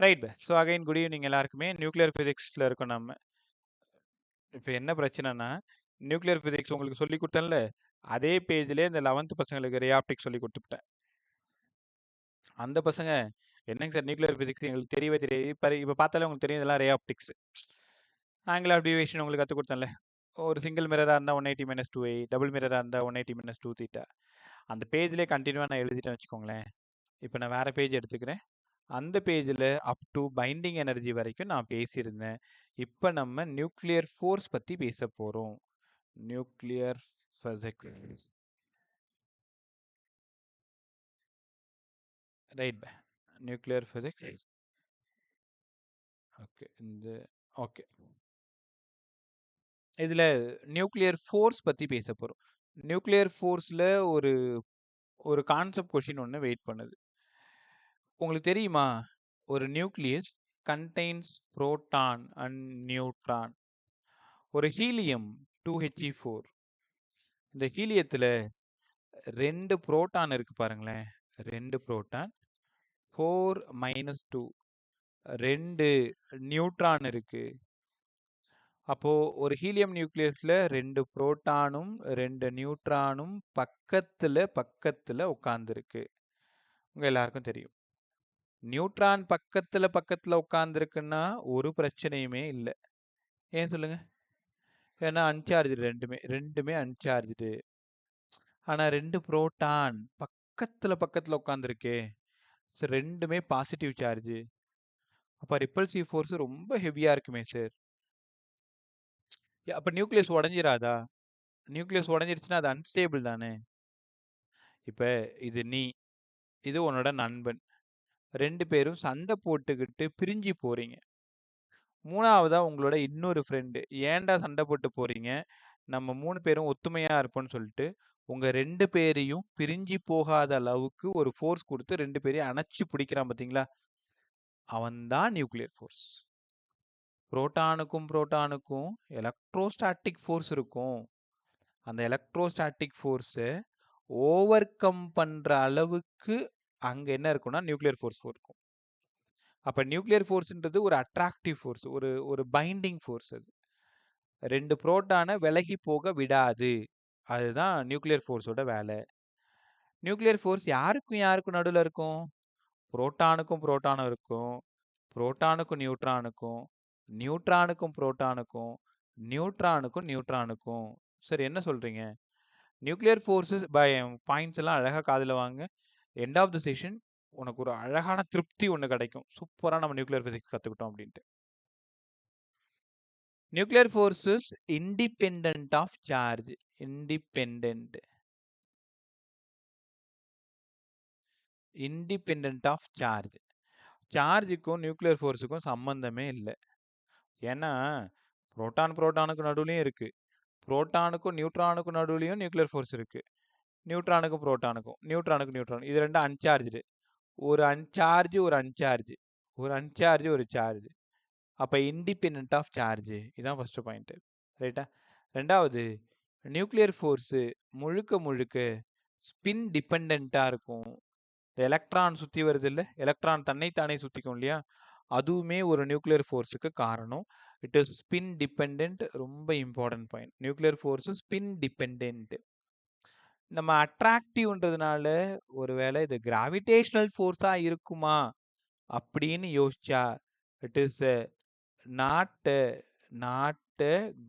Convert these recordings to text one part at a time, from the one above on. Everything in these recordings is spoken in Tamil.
Right. So again good evening எல்லாருக்குமே. நியூக்ளியர் ஃபிசிக்ஸில் இருக்கோம் நம்ம. இப்போ என்ன பிரச்சனைனா, நியூக்ளியர் ஃபிசிக்ஸ் உங்களுக்கு சொல்லி கொடுத்தேன்ல, அதே பேஜ்லேயே இந்த 11th பசங்களுக்கு ரியாப்டிக்ஸ் சொல்லி கொடுத்துட்டேன். அந்த பசங்க என்னங்க சார் நியூக்ளியர் ஃபிசிக்ஸ் எங்களுக்கு தெரியவே தெரியாது. இப்போ பார்த்தாலே உங்களுக்கு தெரியும் இதெல்லாம் ரியாப்டிக்ஸ். ஆங்கிள் ஆஃப் டிவியேஷன் உங்களுக்கு கற்றுக் கொடுத்தேன்ல, ஒரு சிங்கிள் மிரராக இருந்தால் 180 - 2i, டபுள் மிரராக இருந்தால் 180 - 2 தீட்டா. அந்த பேஜ்லேயே கண்டினியூவாக நான் எழுதிட்டேன்னு வச்சுக்கோங்களேன். இப்போ நான் வேறு பேஜ் எடுத்துக்கிறேன். அந்த பேஜில் அப் டு பைண்டிங் எனர்ஜி வரைக்கும் நான் பேசியிருந்தேன். இப்போ நம்ம நியூக்ளியர் ஃபோர்ஸ் பற்றி பேச போகிறோம். Nuclear physics. Right. Nuclear physics. Okay. Okay, இதில் நியூக்ளியர் ஃபோர்ஸ் பற்றி பேச போகிறோம். நியூக்ளியர் ஃபோர்ஸில் ஒரு ஒரு கான்செப்ட் கொஷின் ஒன்று வெயிட் பண்ணுது. உங்களுக்கு தெரியுமா, ஒரு nucleus contains proton and neutron. ஒரு ஹீலியம் 2He4. இந்த ஹீலியத்தில் 2 புரோட்டான் இருக்கு பாருங்களேன். 2 புரோட்டான், 4 - 2, 2 நியூட்ரான் இருக்கு. அப்போ ஒரு ஹீலியம் நியூக்ளியஸ்ல 2 புரோட்டானும் 2 நியூட்ரானும் பக்கத்துல உட்கார்ந்துருக்கு. உங்க எல்லாருக்கும் தெரியும். நியூட்ரான் பக்கத்துல உட்கார்ந்துருக்குன்னா ஒரு பிரச்சனையுமே இல்லை. ஏன் சொல்லுங்க? ஏன்னா அன்சார்ஜ், ரெண்டுமே அன்சார்ஜ்டு. ஆனா 2 புரோட்டான் பக்கத்துல உட்காந்துருக்கே, ரெண்டுமே பாசிட்டிவ் சார்ஜ். அப்ப ரிப்பல்சிவ் ஃபோர்ஸ் ரொம்ப ஹெவியா இருக்குமே சார். அப்ப நியூக்ளியஸ் உடஞ்சிராதா? நியூக்ளியஸ் உடஞ்சிருச்சுன்னா அது அன்ஸ்டேபிள் தானே. இப்ப இது உன்னோட நண்பன், 2 பேரும் சண்டை போட்டுக்கிட்டு பிரிஞ்சு போறீங்க. மூணாவதா உங்களோட இன்னொரு ஃப்ரெண்டு, ஏன்டா சண்டை போட்டு போறீங்க, நம்ம 3 பேரும் ஒத்துமையா இருப்போம்னு சொல்லிட்டு உங்க 2 பேரையும் பிரிஞ்சு போகாத அளவுக்கு ஒரு ஃபோர்ஸ் கொடுத்து 2 பேரையும் அணைச்சு பிடிக்கிறான் பார்த்தீங்களா, அவன் தான் நியூக்ளியர் ஃபோர்ஸ். புரோட்டானுக்கும் எலக்ட்ரோஸ்டாட்டிக் ஃபோர்ஸ் இருக்கும். அந்த எலக்ட்ரோஸ்டாட்டிக் ஃபோர்ஸை ஓவர் கம் பண்ற அளவுக்கு அங்க என்ன இருக்கும்னா நியூக்ளியர் ஃபோர்ஸ் இருக்கும். அப்ப நியூக்ளியர் ஃபோர்ஸ்ன்றது ஒரு அட்ராக்டிவ் ஃபோர்ஸ், ஒரு பைண்டிங் ஃபோர்ஸ். அது 2 புரோட்டானை விலகி போக விடாது. அதுதான் நியூக்ளியர் ஃபோர்ஸோட வேலை. நியூக்ளியர் ஃபோர்ஸ் யாருக்கும் நடுவில் இருக்கும்? புரோட்டானுக்கும் இருக்கும், புரோட்டானுக்கும் நியூட்ரானுக்கும், நியூட்ரானுக்கும் புரோட்டானுக்கும், நியூட்ரானுக்கும். சரி, என்ன சொல்றீங்க? நியூக்ளியர் ஃபோர்ஸஸ் பாயிண்ட்ஸ் எல்லாம் அழகாக காதில் வாங்க. எண்ட் ஆஃப் த செஷன் உனக்கு ஒரு அழகான திருப்தி ஒன்று கிடைக்கும். சூப்பராக நம்ம நியூக்ளியர் ஃபிசிக்ஸ் கற்றுக்கிட்டோம் அப்படின்ட்டு. Nuclear forces independent of charge. Independent of charge. சார்ஜுக்கும் நியூக்ளியர் ஃபோர்ஸுக்கும் சம்பந்தமே இல்லை. ஏன்னா புரோட்டானுக்கு நடுவுலையும் இருக்கு, புரோட்டானுக்கும் நியூட்ரானுக்கும் நடுவுலையும் நியூக்ளியர் ஃபோர்ஸ் இருக்கு, நியூட்ரானுக்கும் நியூட்ரான், இது ரெண்டும் அன்சார்ஜ்டு. ஒரு அன்சார்ஜ் ஒரு சார்ஜ். அப்போ இண்டிபெண்ட் ஆஃப் சார்ஜ். இதுதான் ஃபர்ஸ்ட் பாயிண்ட். ரைட்டா? ரெண்டாவது, நியூக்ளியர் ஃபோர்ஸு முழுக்க ஸ்பின் டிபெண்ட்டாக இருக்கும். எலக்ட்ரான் சுற்றி வருது இல்லை, எலக்ட்ரான் தன்னைத்தானே சுற்றிக்கும் இல்லையா, அதுவுமே ஒரு நியூக்ளியர் ஃபோர்ஸுக்கு காரணம். It is spin depend. ரொம்ப important point. Nuclear force spin depend. நம்ம அட்ராக்டிவ்ன்றதுனால ஒருவேளை இது கிராவிடேஷனல் ஃபோர்ஸா இருக்குமா அப்படின்னு யோசிச்சா, it is not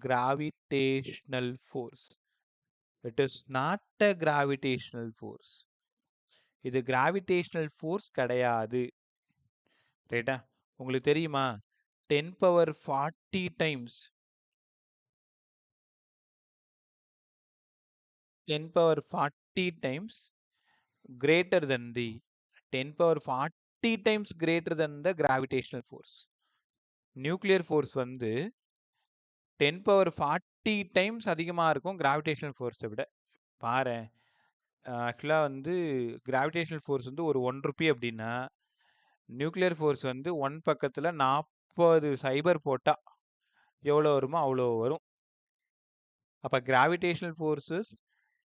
gravitational force. It is not a gravitational force. இது கிராவிடேஷனல் ஃபோர்ஸ் கிடையாது. ரைட்டா? உங்களுக்கு தெரியுமா, 10⁻40 times 10⁻40 times greater than the 10⁻40 times greater than the gravitational force. Nuclear force வந்து 10⁻40 டைம்ஸ் அதிகமாக இருக்கும் கிராவிடேஷனல் ஃபோர்ஸை விட. பாரு, ஆக்சுவலாக வந்து கிராவிடேஷனல் ஃபோர்ஸ் வந்து ஒரு 1 ரூபி அப்படின்னா, நியூக்ளியர் ஃபோர்ஸ் வந்து 1 பக்கத்தில் 40 சைபர் போட்டால் எவ்வளோ வருமோ அவ்வளோ வரும். அப்போ gravitational forces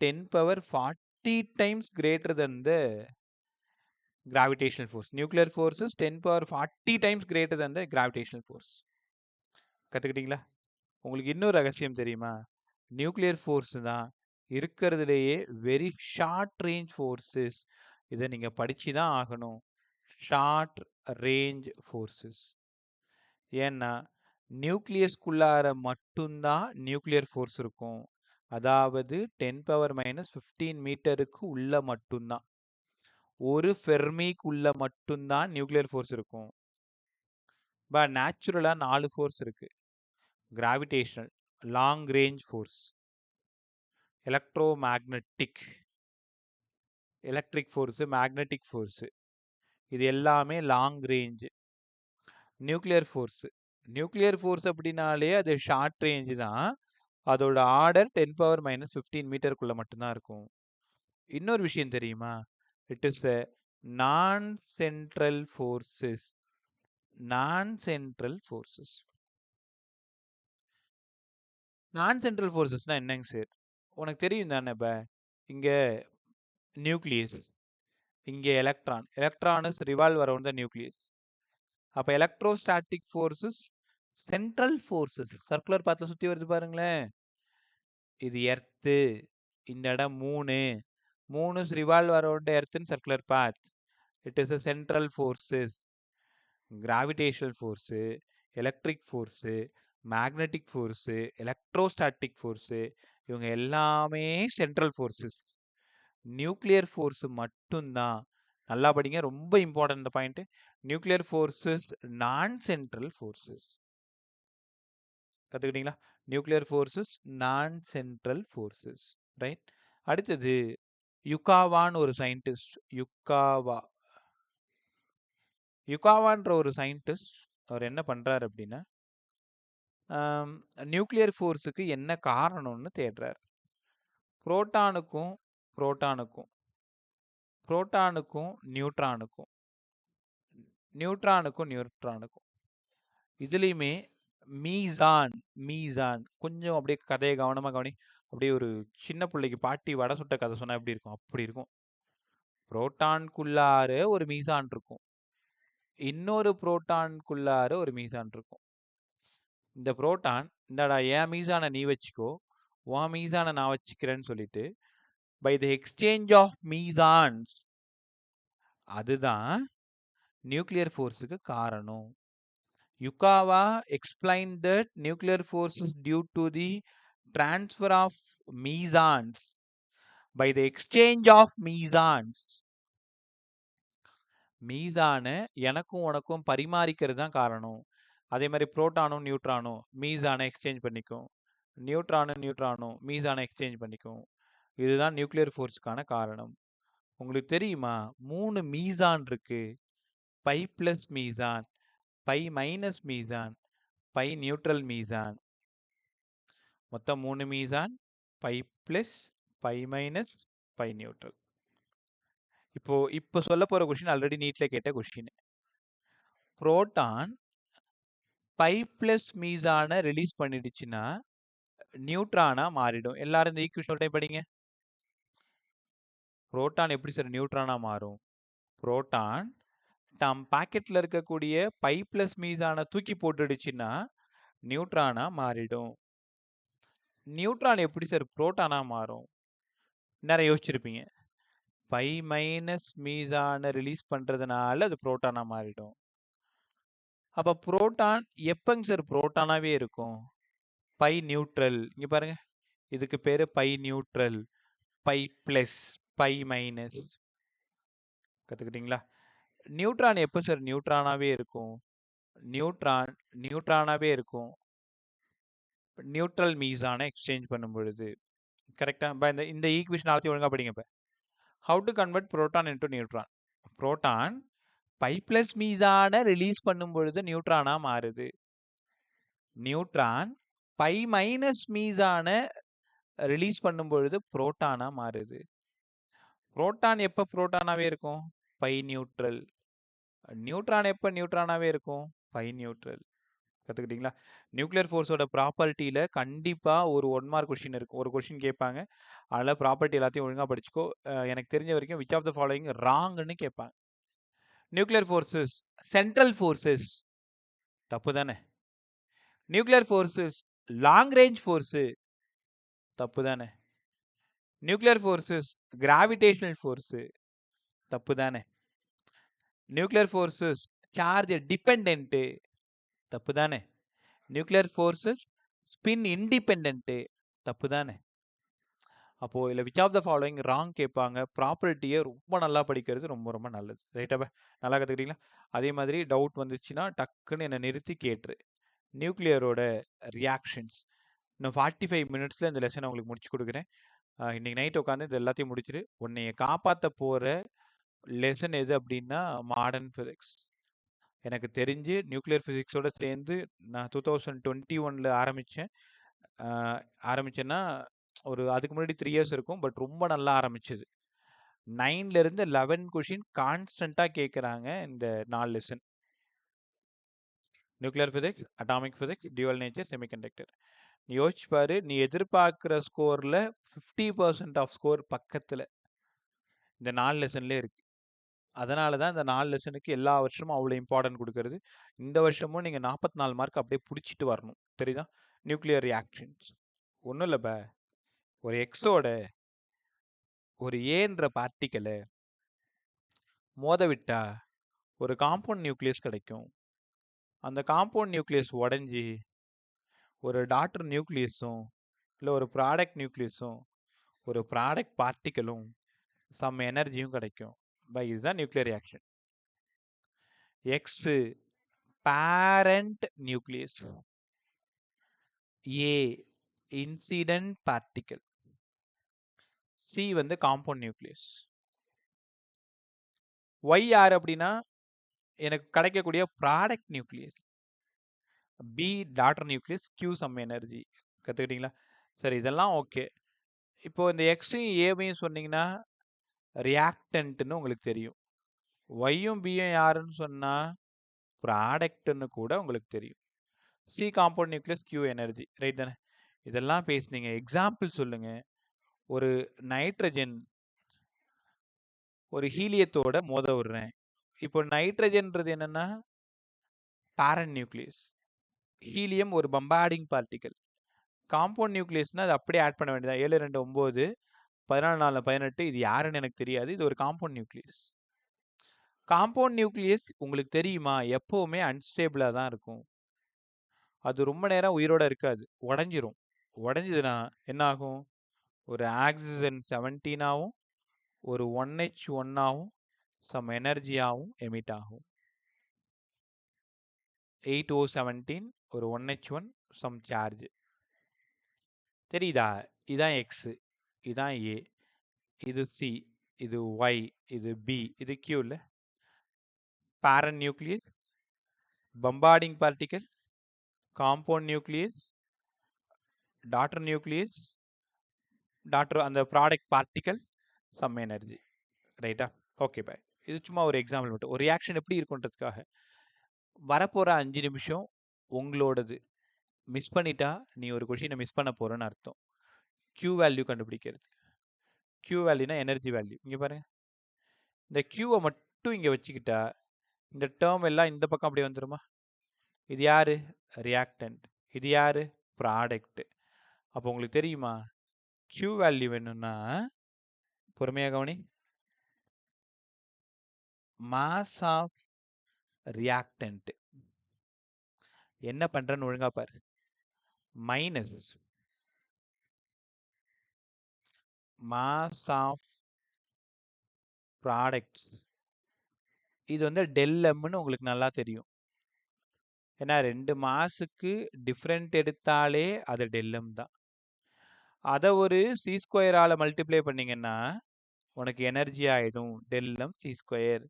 10⁻40 times greater than the gravitational force. Nuclear force is 10 power 40 times greater than the gravitational force. கற்றுக்கிட்டீங்களா? உங்களுக்கு இன்னொரு ரகசியம் தெரியுமா? நியூக்ளியர் ஃபோர்ஸ் தான் இருக்கிறதுலேயே வெரி ஷார்ட் ரேஞ்ச் ஃபோர்ஸஸ். இதை நீங்கள் படித்து தான் ஆகணும். Short range forces. ஏன்னா நியூக்ளியஸ்குள்ளார மட்டும்தான் நியூக்ளியர் ஃபோர்ஸ் இருக்கும். அதாவது 10 பவர் மைனஸ் 15 மீட்டருக்கு உள்ள மட்டும்தான். ஒரு ஃபெர்மிக்குள்ள மட்டும்தான் நியூக்ளியர் ஃபோர்ஸ் இருக்கும். பட் நேச்சுரலாக 4 ஃபோர்ஸ் இருக்கு. Gravitational, long range force, electromagnetic, electric force, magnetic force, இது எல்லாமே long range. Nuclear force, nuclear force அப்படின்னாலே அது ஷார்ட் ரேஞ்சு தான். அதோட ஆர்டர் 10 பவர் மைனஸ் 15 மீட்டருக்குள்ள மட்டும்தான் இருக்கும். இன்னொரு விஷயம் தெரியுமா? It is a non central forces. Non central forces. Non central ஃபோர்ஸஸ்னா என்னங்க சார்? உனக்கு தெரியும் தானே? இப்போ இங்கே நியூக்ளியஸ், இங்கே electron. Electron is revolve around the nucleus. அப்போ electrostatic forces central forces. Circular பாத்தில் சுற்றி வருது பாருங்களேன். இது எர்த்து, இந்த இடம் 3 revolve around earth in circular path. It is a central forces. Gravitational force, electric force, magnetic force, electrostatic force, இவங்க எல்லாமே சென்ட்ரல் ஃபோர்ஸஸ். நியூக்ளியர் ஃபோர்ஸ் மட்டும்தான், நல்லா படிங்க, ரொம்ப இம்பார்ட்டன்ட் இந்த point. Nuclear forces non central forces. கற்றுக்கிட்டீங்களா? Nuclear forces non central forces. Right. அடுத்தது யுகாவான்னு ஒரு சயின்டிஸ்ட். யுகாவான்ற ஒரு சயின்டிஸ்ட் அவர் என்ன பண்ணுறாரு அப்படின்னா, நியூக்ளியர் ஃபோர்ஸுக்கு என்ன காரணம்னு தேடுறார். புரோட்டானுக்கும் புரோட்டானுக்கும் புரோட்டானுக்கும் நியூட்ரானுக்கும் நியூட்ரானுக்கும் நியூட்ரானுக்கும் இதுலேயுமே மீசான் மீசான் கொஞ்சம் அப்படியே கதையை கவனமாக கவனி. அப்படியே ஒரு சின்ன பிள்ளைக்கு பாட்டி வடை சுட்ட கதை சொன்னால் எப்படி இருக்கும்? அப்படி இருக்கும். புரோட்டான்குள்ளார ஒரு மீசான் இருக்கும், இன்னொரு புரோட்டான்குள்ளார ஒரு மீசான் இருக்கும். இந்த புரோட்டான், இந்தாடா என் மீசானை நீ வச்சுக்கோ, உன் மீசானை நான் வச்சுக்கிறேன்னு சொல்லிட்டு பை த எக்ஸ்சேஞ்ச் ஆஃப் மீசான்ஸ், அதுதான் நியூக்ளியர் ஃபோர்ஸுக்கு காரணம். யுகாவா explained that nuclear force is due to the transfer of mesons by the exchange of mesons. மீசானை எனக்கும் உனக்கும் பரிமாறிக்கிறது தான் காரணம். அதே மாதிரி புரோட்டானும் நியூட்ரானும் மீசானை எக்ஸ்சேஞ்ச் பண்ணிக்கும், நியூட்ரானும் மீசானை எக்ஸ்சேஞ்ச் பண்ணிக்கும். இதுதான் நியூக்ளியர் ஃபோர்ஸுக்கான காரணம். உங்களுக்கு தெரியுமா 3 மீசான் இருக்கு. Pi plus meson, pi minus meson, pi neutral meson. மொத்தம் 3 meson, pi plus, pi minus, pi neutral. இப்போ சொல்ல போற கொஸ்டின் ஆல்ரெடி நீட்ல கேட்ட கொஸ்டின். புரோட்டான் பை பிளஸ் மீசானை ரிலீஸ் பண்ணிடுச்சுன்னா நியூட்ரானா மாறிடும். எல்லாரும் இந்த ஈக்குவேஷன் டைப் படிங்க. புரோட்டான் எப்படி சார் நியூட்ரானா மாறும்? புரோட்டான் தம் பாக்கெட்ல இருக்கக்கூடிய பை பிளஸ் மீசானை தூக்கி போட்டுடுச்சுன்னா நியூட்ரானா மாறிடும். நியூட்ரான் எப்படி சார் புரோட்டானா மாறும்? நிறைய யோசிச்சிருப்பீங்க. பை மைனஸ் மீசானை ரிலீஸ் பண்றதுனால அது புரோட்டானா மாறிடும். அப்ப புரோட்டான் எப்பங்க சார் புரோட்டானாவே இருக்கும்? Pi neutral. இங்க பாருங்க, இதுக்கு பேரு pi neutral, pi plus, pi minus. கத்துக்கிட்டீங்களா? நியூட்ரான் எப்போ சார் நியூட்ரானாவே இருக்கும்? நியூட்ரானாவே இருக்கும் நியூட்ரல் மீசானை எக்ஸ்சேஞ்ச் பண்ணும் பொழுது. கரெக்டா? இந்த ஈக்குவேஷன் ஆல்ரெடி ஒழுங்கா படிங்க. இப்போ how to convert proton into neutron? Proton pi plus மீசானை ரிலீஸ் பண்ணும் பொழுது நியூட்ரானா மாறுது. நியூட்ரான் பை மைனஸ் மீசானை ரிலீஸ் பண்ணும் பொழுது புரோட்டானா மாறுது. புரோட்டான் எப்போ புரோட்டானாவே இருக்கும்? Pi neutral. நியூட்ரான் எப்போ நியூட்ரானாவே இருக்கும்? Pi neutral. கற்றுக்கிட்டீங்களா? நியூக்ளியர் ஃபோர்ஸோட ப்ராப்பர்ட்டியில் கண்டிப்பாக ஒரு 1 மார்க் கொஸ்டின் இருக்கும், ஒரு கொஸ்டின் கேட்பாங்க. அதில் ப்ராப்பர்ட்டி எல்லாத்தையும் ஒழுங்காக படிச்சுக்கோ. எனக்கு தெரிஞ்ச வரைக்கும் விச் ஆஃப் த ஃபாலோயிங் ராங்னு கேட்பாங்க. நியூக்ளியர் ஃபோர்ஸஸ் சென்ட்ரல் ஃபோர்ஸஸ் தப்பு தானே? Nuclear forces long range force தப்பு தானே? நியூக்ளியர் ஃபோர்ஸஸ் கிராவிடேஷனல் ஃபோர்ஸு தப்பு தானே? நியூக்ளியர் ஃபோர்ஸஸ் சார்ஜ் டிபெண்டன்ட்டு தப்பு தானே? நியூக்ளியர் ஃபோர்ஸஸ் ஸ்பின் இண்டிபெண்டன்ட்டு தப்பு தானே? அப்போ இல்லை which of the following wrong கேட்பாங்க. ப்ராப்பர்ட்டியை ரொம்ப நல்லா படிக்கிறது ரொம்ப ரொம்ப நல்லது. ரைட்டாப்பா? நல்லா கற்றுக்கிட்டீங்களா? அதே மாதிரி டவுட் வந்துச்சுன்னா டக்குன்னு என்னை நிறுத்தி கேட்டுரு. நியூக்ளியரோட ரியாக்ஷன்ஸ் இன்னும் 45 மினிட்ஸில் இந்த லெசனை உங்களுக்கு முடிச்சு கொடுக்குறேன். இன்னைக்கு நைட் உட்காந்து இது எல்லாத்தையும் முடிச்சுட்டு உன்னைய காப்பாற்ற போகிற லெசன் எது அப்படின்னா மாடர்ன் ஃபிசிக்ஸ். எனக்கு தெரிஞ்சு நியூக்ளியர் ஃபிசிக்ஸோட சேர்ந்து நான் 2021 ஆரம்பித்தேன்னா ஒரு அதுக்கு முன்னாடி 3 இயர்ஸ் இருக்கும். பட் ரொம்ப நல்லா ஆரம்பிச்சது. 9லேருந்து 11 கொஷின் கான்ஸ்டண்ட்டாக கேட்குறாங்க இந்த 4 lesson. Nuclear physics, atomic physics, dual nature, semiconductor. நீ யோசிச்சு பாரு, நீ எதிர்பார்க்குற ஸ்கோரில் 50% ஆஃப் ஸ்கோர் பக்கத்தில் இந்த 4 லெசன்லேயே இருக்குது. அதனால தான் இந்த 4 லெசனுக்கு எல்லா வருஷமும் அவ்வளோ இம்பார்ட்டன்ட் கொடுக்கறது. இந்த வருஷமும் நீங்கள் 44 மார்க் அப்படியே பிடிச்சிட்டு வரணும். தெரியுதா? நியூக்ளியர் ரியாக்ஷன்ஸ் ஒன்றும் இல்லைப்பா, ஒரு எக்ஸோட ஒரு ஏன்ற பார்ட்டிக்கலை மோத விட்டா ஒரு காம்பவுண்ட் நியூக்ளியஸ் கிடைக்கும். அந்த காம்பவுண்ட் நியூக்ளியஸ் உடஞ்சி ஒரு டாட்டர் நியூக்ளியஸும் இல்லை ஒரு ப்ராடக்ட் நியூக்ளியஸும் ஒரு ப்ராடக்ட் பார்ட்டிக்கலும் சம் எனர்ஜியும் கிடைக்கும். இதுதான் nuclear reaction. X parent nucleus, A incident particle, C வந்து காம்பவுண்ட் நியூக்ளியஸ். ஒய் யார் அப்படின்னா எனக்கு கிடைக்கக்கூடிய product nucleus, B daughter nucleus, Q some energy. கற்றுக்கிட்டீங்களா? சரி, இதெல்லாம் ஓகே. இப்போ இந்த எக்ஸையும் ஏவையும் சொன்னீங்கன்னா ரியாக்டன்ட்னு உங்களுக்கு தெரியும். ஒய்யும் பியும் யாருன்னு சொன்னால் ப்ராடக்ட்னு கூட உங்களுக்கு தெரியும். C compound nucleus, Q energy. Right தானே? இதெல்லாம் பேசுனீங்க. எக்ஸாம்பிள் சொல்லுங்க. ஒரு நைட்ரஜன் ஒரு ஹீலியத்தோட மோத விடுறேன். இப்போ நைட்ரஜன்றது என்னன்னா பேரண்ட் நியூக்ளியஸ், ஹீலியம் ஒரு பம்பார்டிங் பார்ட்டிக்கல். காம்பவுண்ட் நியூக்ளியஸ்னா அது அப்படியே ஆட் பண்ண வேண்டியதான். 7 2 9 14 4 18. இது யாருன்னு எனக்கு தெரியாது. இது ஒரு காம்பவுண்ட் நியூக்ளியஸ். காம்பவுண்ட் நியூக்ளியஸ் உங்களுக்கு தெரியுமா, எப்பவுமே அன்ஸ்டேபிளாக தான் இருக்கும். அது ரொம்ப நேரம் உயிரோட இருக்காது, உடஞ்சிரும். உடஞ்சதுன்னா என்ன ஆகும்? ஒரு ஆக்சிஜன் 17ஆகவும் ஒரு 1H1ஆகவும் சம் எனர்ஜியாகவும் எமிட் ஆகும். 8O17 ஒரு 1H1 சம் சார்ஜ். தெரியுதா? இதான் எக்ஸ், இதான் ஏ, இது சி, இது ஒய், இது பி, இது கியூ. இல்லை, parent nucleus, bombarding particle, compound nucleus, daughter nucleus, daughter அந்த ப்ராடக்ட் பார்ட்டிக்கல், சம் எனர்ஜி. ரைட்டா? Okay bye. இது சும்மா ஒரு எக்ஸாம்பிள் மட்டும். ஒரு ரியாக்ஷன் எப்படி இருக்குன்றதுக்காக. வரப்போகிற 5 நிமிஷம் உங்களோடது. மிஸ் பண்ணிட்டா நீ ஒரு கொஷினை மிஸ் பண்ண போகிறேன்னு அர்த்தம். கியூ வேல்யூ கண்டுபிடிக்கிறது. கியூ வேல்யூனா எனர்ஜி வேல்யூ. இங்கே பாருங்க, இந்த கியூவை மட்டும் இங்கே வச்சுக்கிட்டா இந்த டேர்ம் எல்லாம் இந்த பக்கம் அப்படியே வந்துருமா? இது யாரு? ரியாக்டன்ட். இது யாரு? ப்ராடக்ட். அப்போ உங்களுக்கு தெரியுமா, கியூ வேல்யூ வேணும்னா பொறுமையாக கவனி. மாஸ் ஆஃப் ரியாக்டன்ட் என்ன பண்றேன்னு ஒழுங்கா பாரு. Minus mass of products. இது வந்து டெல்எம்னு உங்களுக்கு நல்லா தெரியும். ஏன்னா 2 மாஸுக்கு டிஃப்ரெண்ட் எடுத்தாலே அது டெல்எம் தான். அதை ஒரு சி ஸ்கொயரால் மல்டிப்ளை பண்ணிங்கன்னா உனக்கு எனர்ஜி ஆகிடும் டெல்எம் சி ஸ்கொயர்.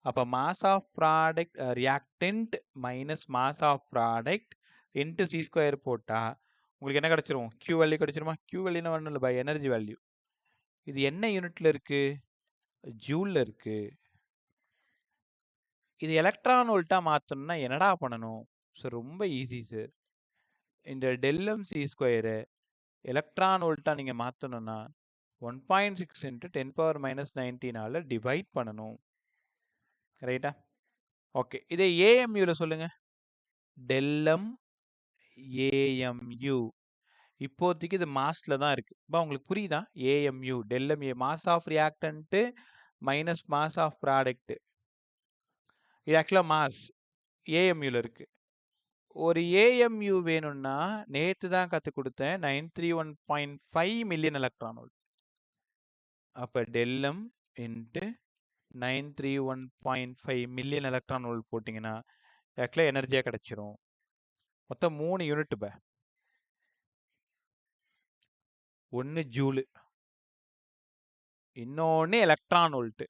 அப்போ mass of product reactant minus mass of product into C square போட்டால் உங்களுக்கு என்ன கிடச்சிரும்? கியூ வேல்யூ கிடச்சிருமா? கியூ வேல்யூனா ஒன்றும் இல்லை, பை எனர்ஜி வேல்யூ. இது என்ன யூனிட்ல இருக்கு? ஜூல்ல இருக்கு. இது எலக்ட்ரான் வோல்ட்டா மாற்றணும்னா என்னடா பண்ணணும்? ஸோ ரொம்ப ஈஸி சார். இந்த டெல்எம் சி ஸ்கொயரு எலக்ட்ரான் வோல்ட்டா நீங்கள் மாற்றணும்னா 1.6 × 10⁻⁻⁹ டிவைட் பண்ணணும். ரைட்டா? ஓகே. இதே ஏஎம்யூல சொல்லுங்க. Del m AMU. இப்போதைக்கு இது மாஸ்ல தான் இருக்கு. உங்களுக்கு புரியுதா? AMU del m A mass of reactant minus mass of product. இது ஆக்சுவலா மாஸ் ஏஎம்யூல இருக்கு. ஒரு ஏஎம்யூ வேணும்னா நேத்து தான் கற்றுக் கொடுத்தேன். 931.5 மில்லியன் எலக்ட்ரான் வோல்ட். அப்போ டெல்எம் இன்ட்டு 931.5 மில்லியன் எலக்ட்ரான் வோல்ட் போட்டிங்கன்னா ஆக்சுவலாக எனர்ஜியாக கிடச்சிரும். மொத்தம் 3 யூனிட் பே. ஒன்று ஜூலு, இன்னொன்று எலக்ட்ரான் வோல்ட்டு,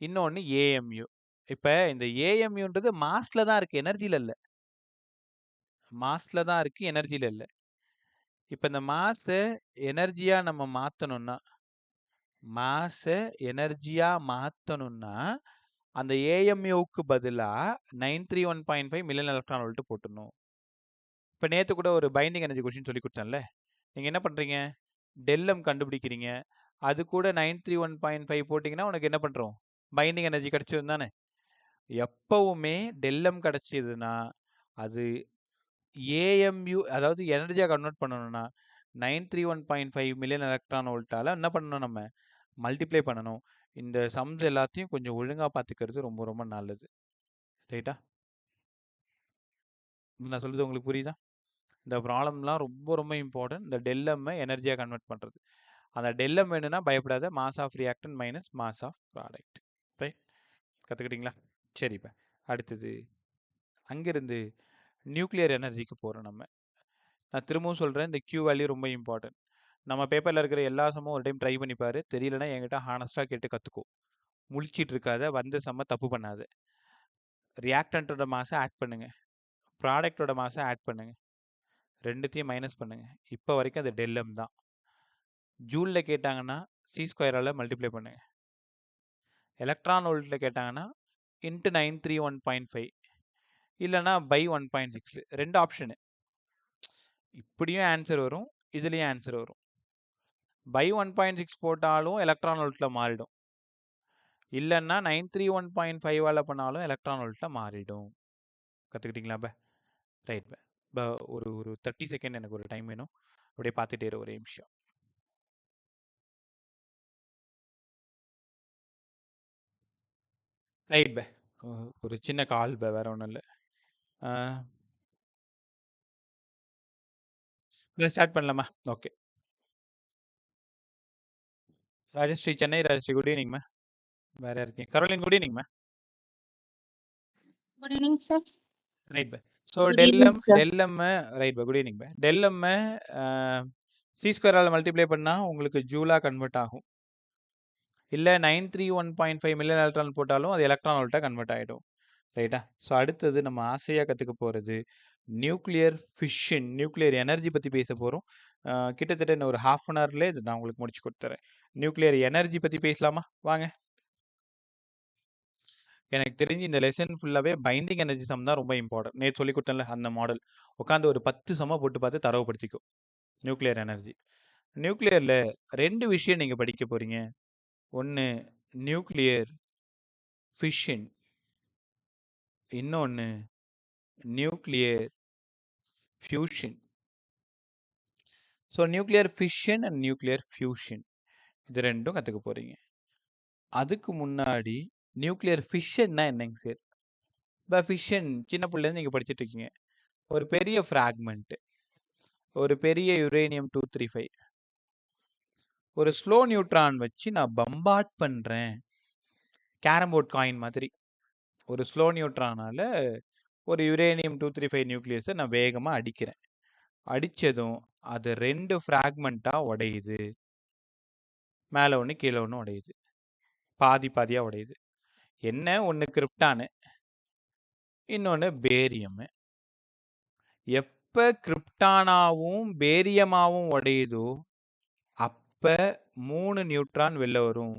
இன்னொன்று ஏஎம்யூ. இப்போ இந்த ஏஎம்யூன்றது மாஸ்ல தான் இருக்கு, எனர்ஜியில் இல்லை. மாஸ்ல தான் இருக்கு, எனர்ஜியில் இல்லை. இப்போ இந்த மாஸை எனர்ஜியாக நம்ம மாற்றணும்னா அந்த ஏஎம்யூக்கு பதிலாக 931.5 மில்லியன் எலக்ட்ரான் வோல்ட் போட்டுடணும். இப்போ நேற்று கூட ஒரு பைண்டிங் எனர்ஜி கொஸ்டின் சொல்லி கொடுத்தேன்ல. நீங்கள் என்ன பண்ணுறீங்க? டெல்எம் கண்டுபிடிக்கிறீங்க, அது கூட 931.5 போட்டிங்கன்னா உனக்கு என்ன பண்ணுறோம்? பைண்டிங் எனர்ஜி கிடச்சது தானே. எப்பவுமே டெல்எம் கிடச்சிதுன்னா அது ஏஎம்யூ, அதாவது எனர்ஜியாக கன்வெர்ட் பண்ணணும்னா 931.5 மில்லியன் எலக்ட்ரான் வோல்ட்டால் என்ன பண்ணணும்? நம்ம மல்டிப்ளை பண்ணணும். இந்த சம்ஸ் எல்லாத்தையும் கொஞ்சம் ஒழுங்காக பார்த்துக்கிறது ரொம்ப ரொம்ப நல்லது. ரைட்டா? நான் சொல்கிறது உங்களுக்கு புரியுதா? இந்த ப்ராப்ளம்லாம் ரொம்ப ரொம்ப இம்பார்ட்டன்ட். இந்த டெல்எம் எனர்ஜியாக கன்வெர்ட் பண்ணுறது. அந்த டெல்எம் வேணும்னா பயப்படாத, mass of reactant minus mass of product. Right? கற்றுக்கிட்டீங்களா? சரி. இப்போ அடுத்தது அங்கிருந்து நியூக்ளியர் எனர்ஜிக்கு போகிறோம். நான் திரும்பவும் சொல்கிறேன், இந்த Q வேல்யூ ரொம்ப இம்பார்ட்டன்ட். நம்ம பேப்பரில் இருக்கிற எல்லா சம்மும் ஒரு டைம் ட்ரை பண்ணி பாரு. தெரியலனா என்கிட்ட ஹானஸ்ட்டாக கேட்டு கற்றுக்கோ. முழிச்சிட்டு இருக்காத, வந்து செம்ம தப்பு பண்ணாத. ரியாக்டன்ட்டோட மாஸை ஆட் பண்ணுங்க, ப்ராடக்டோட மாஸை ஆட் பண்ணுங்க, ரெண்டுத்தையும் மைனஸ் பண்ணுங்க. இப்போ வரைக்கும் அது டெல்எம் தான். ஜூலில் கேட்டாங்கன்னா C² மல்டிப்ளை பண்ணுங்க. எலக்ட்ரான் வோல்ட்டில் கேட்டாங்கன்னா இன்ட்டு 931.5 இல்லைனா பை 1.6. 2 ஆப்ஷனு. இப்படியும் ஆன்சர் வரும், இதுலேயும் ஆன்சர் வரும். பை 1.6 போட்டாலும் எலக்ட்ரான் வோல்ட்டில் மாறிடும், இல்லைன்னா 931.5 பண்ணாலும் எலக்ட்ரான் வோல்ட்டில் மாறிடும். கற்றுக்கிட்டீங்களா? ரைட். ஒரு 30 செகண்ட் எனக்கு ஒரு டைம் வேணும். அப்படியே பார்த்துட்டே இரு ஒரே நிமிஷம். ரைட் ஒரு சின்ன கால் வேற ஒன்றும் இல்லை. ஸ்டார்ட் பண்ணலாமா? ஓகே. ராஜஸ்ரீ, சென்னை ராஜஸ்ரீ, குட் ஈவினிங்மா. வேற இருக்கீங்க? கரோலின், குட் ஈவினிங்மா. Good evening sir. Right. So del m right good evening. Del m C² multiply பண்ணால் உங்களுக்கு ஜூலாக கன்வெர்ட் ஆகும். இல்லை 931.5 மில்லியன் எலக்ட்ரான் போட்டாலும் அது எலக்ட்ரான் வோல்ட்டாக கன்வெர்ட் ஆகிடும். ரைட்டா? ஸோ அடுத்தது நம்ம ஆசையாக கற்றுக்க போகிறது நியூக்ளியர் ஃபிஷன், நியூக்ளியர் எனர்ஜி பற்றி பேச போகிறோம். கிட்டத்தட்ட இன்னும் ஒரு ½ அன் ஹவர்லேயே இது நான் உங்களுக்கு முடிச்சு கொடுத்துறேன். நியூக்ளியர் எனர்ஜி பற்றி பேசலாமா? வாங்க. எனக்கு தெரிஞ்சு இந்த லெசன் ஃபுல்லாகவே பைண்டிங் எனர்ஜி சம் தான் ரொம்ப இம்பார்ட்டன்ட். நேற்று சொல்லி கொடுத்தேன்ல அந்த மாடல், உட்காந்து ஒரு 10 சம போட்டு பார்த்து தரவுப்படுத்திக்கும். Nuclear energy. நியூக்ளியரில் 2 விஷயம் நீங்கள் படிக்க போகிறீங்க. ஒன்று நியூக்ளியர் ஃபிஷன், இன்னொன்று nuclear fusion. So nuclear fission and nuclear fusion இது ரெண்டும் கற்றுக்க போகிறீங்க. அதுக்கு முன்னாடி நியூக்ளியர் ஃபிஷன்னா என்னங்க சார்? இப்போ ஃபிஷன் சின்ன பிள்ளைலேருந்து நீங்கள் படிச்சுட்டு இருக்கீங்க. ஒரு பெரிய ஃப்ராக்மெண்ட்டு, ஒரு பெரிய யுரேனியம் 235, ஒரு ஸ்லோ நியூட்ரான் வச்சு நான் பம்பாட் பண்ணுறேன். கேரம்போர்ட் காயின் மாதிரி ஒரு ஸ்லோ நியூட்ரானால் ஒரு யுரேனியம் 235 நியூக்ளியஸை நான் வேகமாக அடிக்கிறேன். அடித்ததும் அது 2 ஃப்ராக்மெண்ட்டாக உடையுது. மேலே ஒன்று கீழே ஒன்று உடையுது, பாதி பாதியாக உடையுது. என்ன? ஒன்று கிரிப்டானு, இன்னொன்று பேரியமு. எப்போ கிரிப்டானாவும் பேரியமாவும் உடையுதோ அப்போ 3 நியூட்ரான் வெளில வரும்.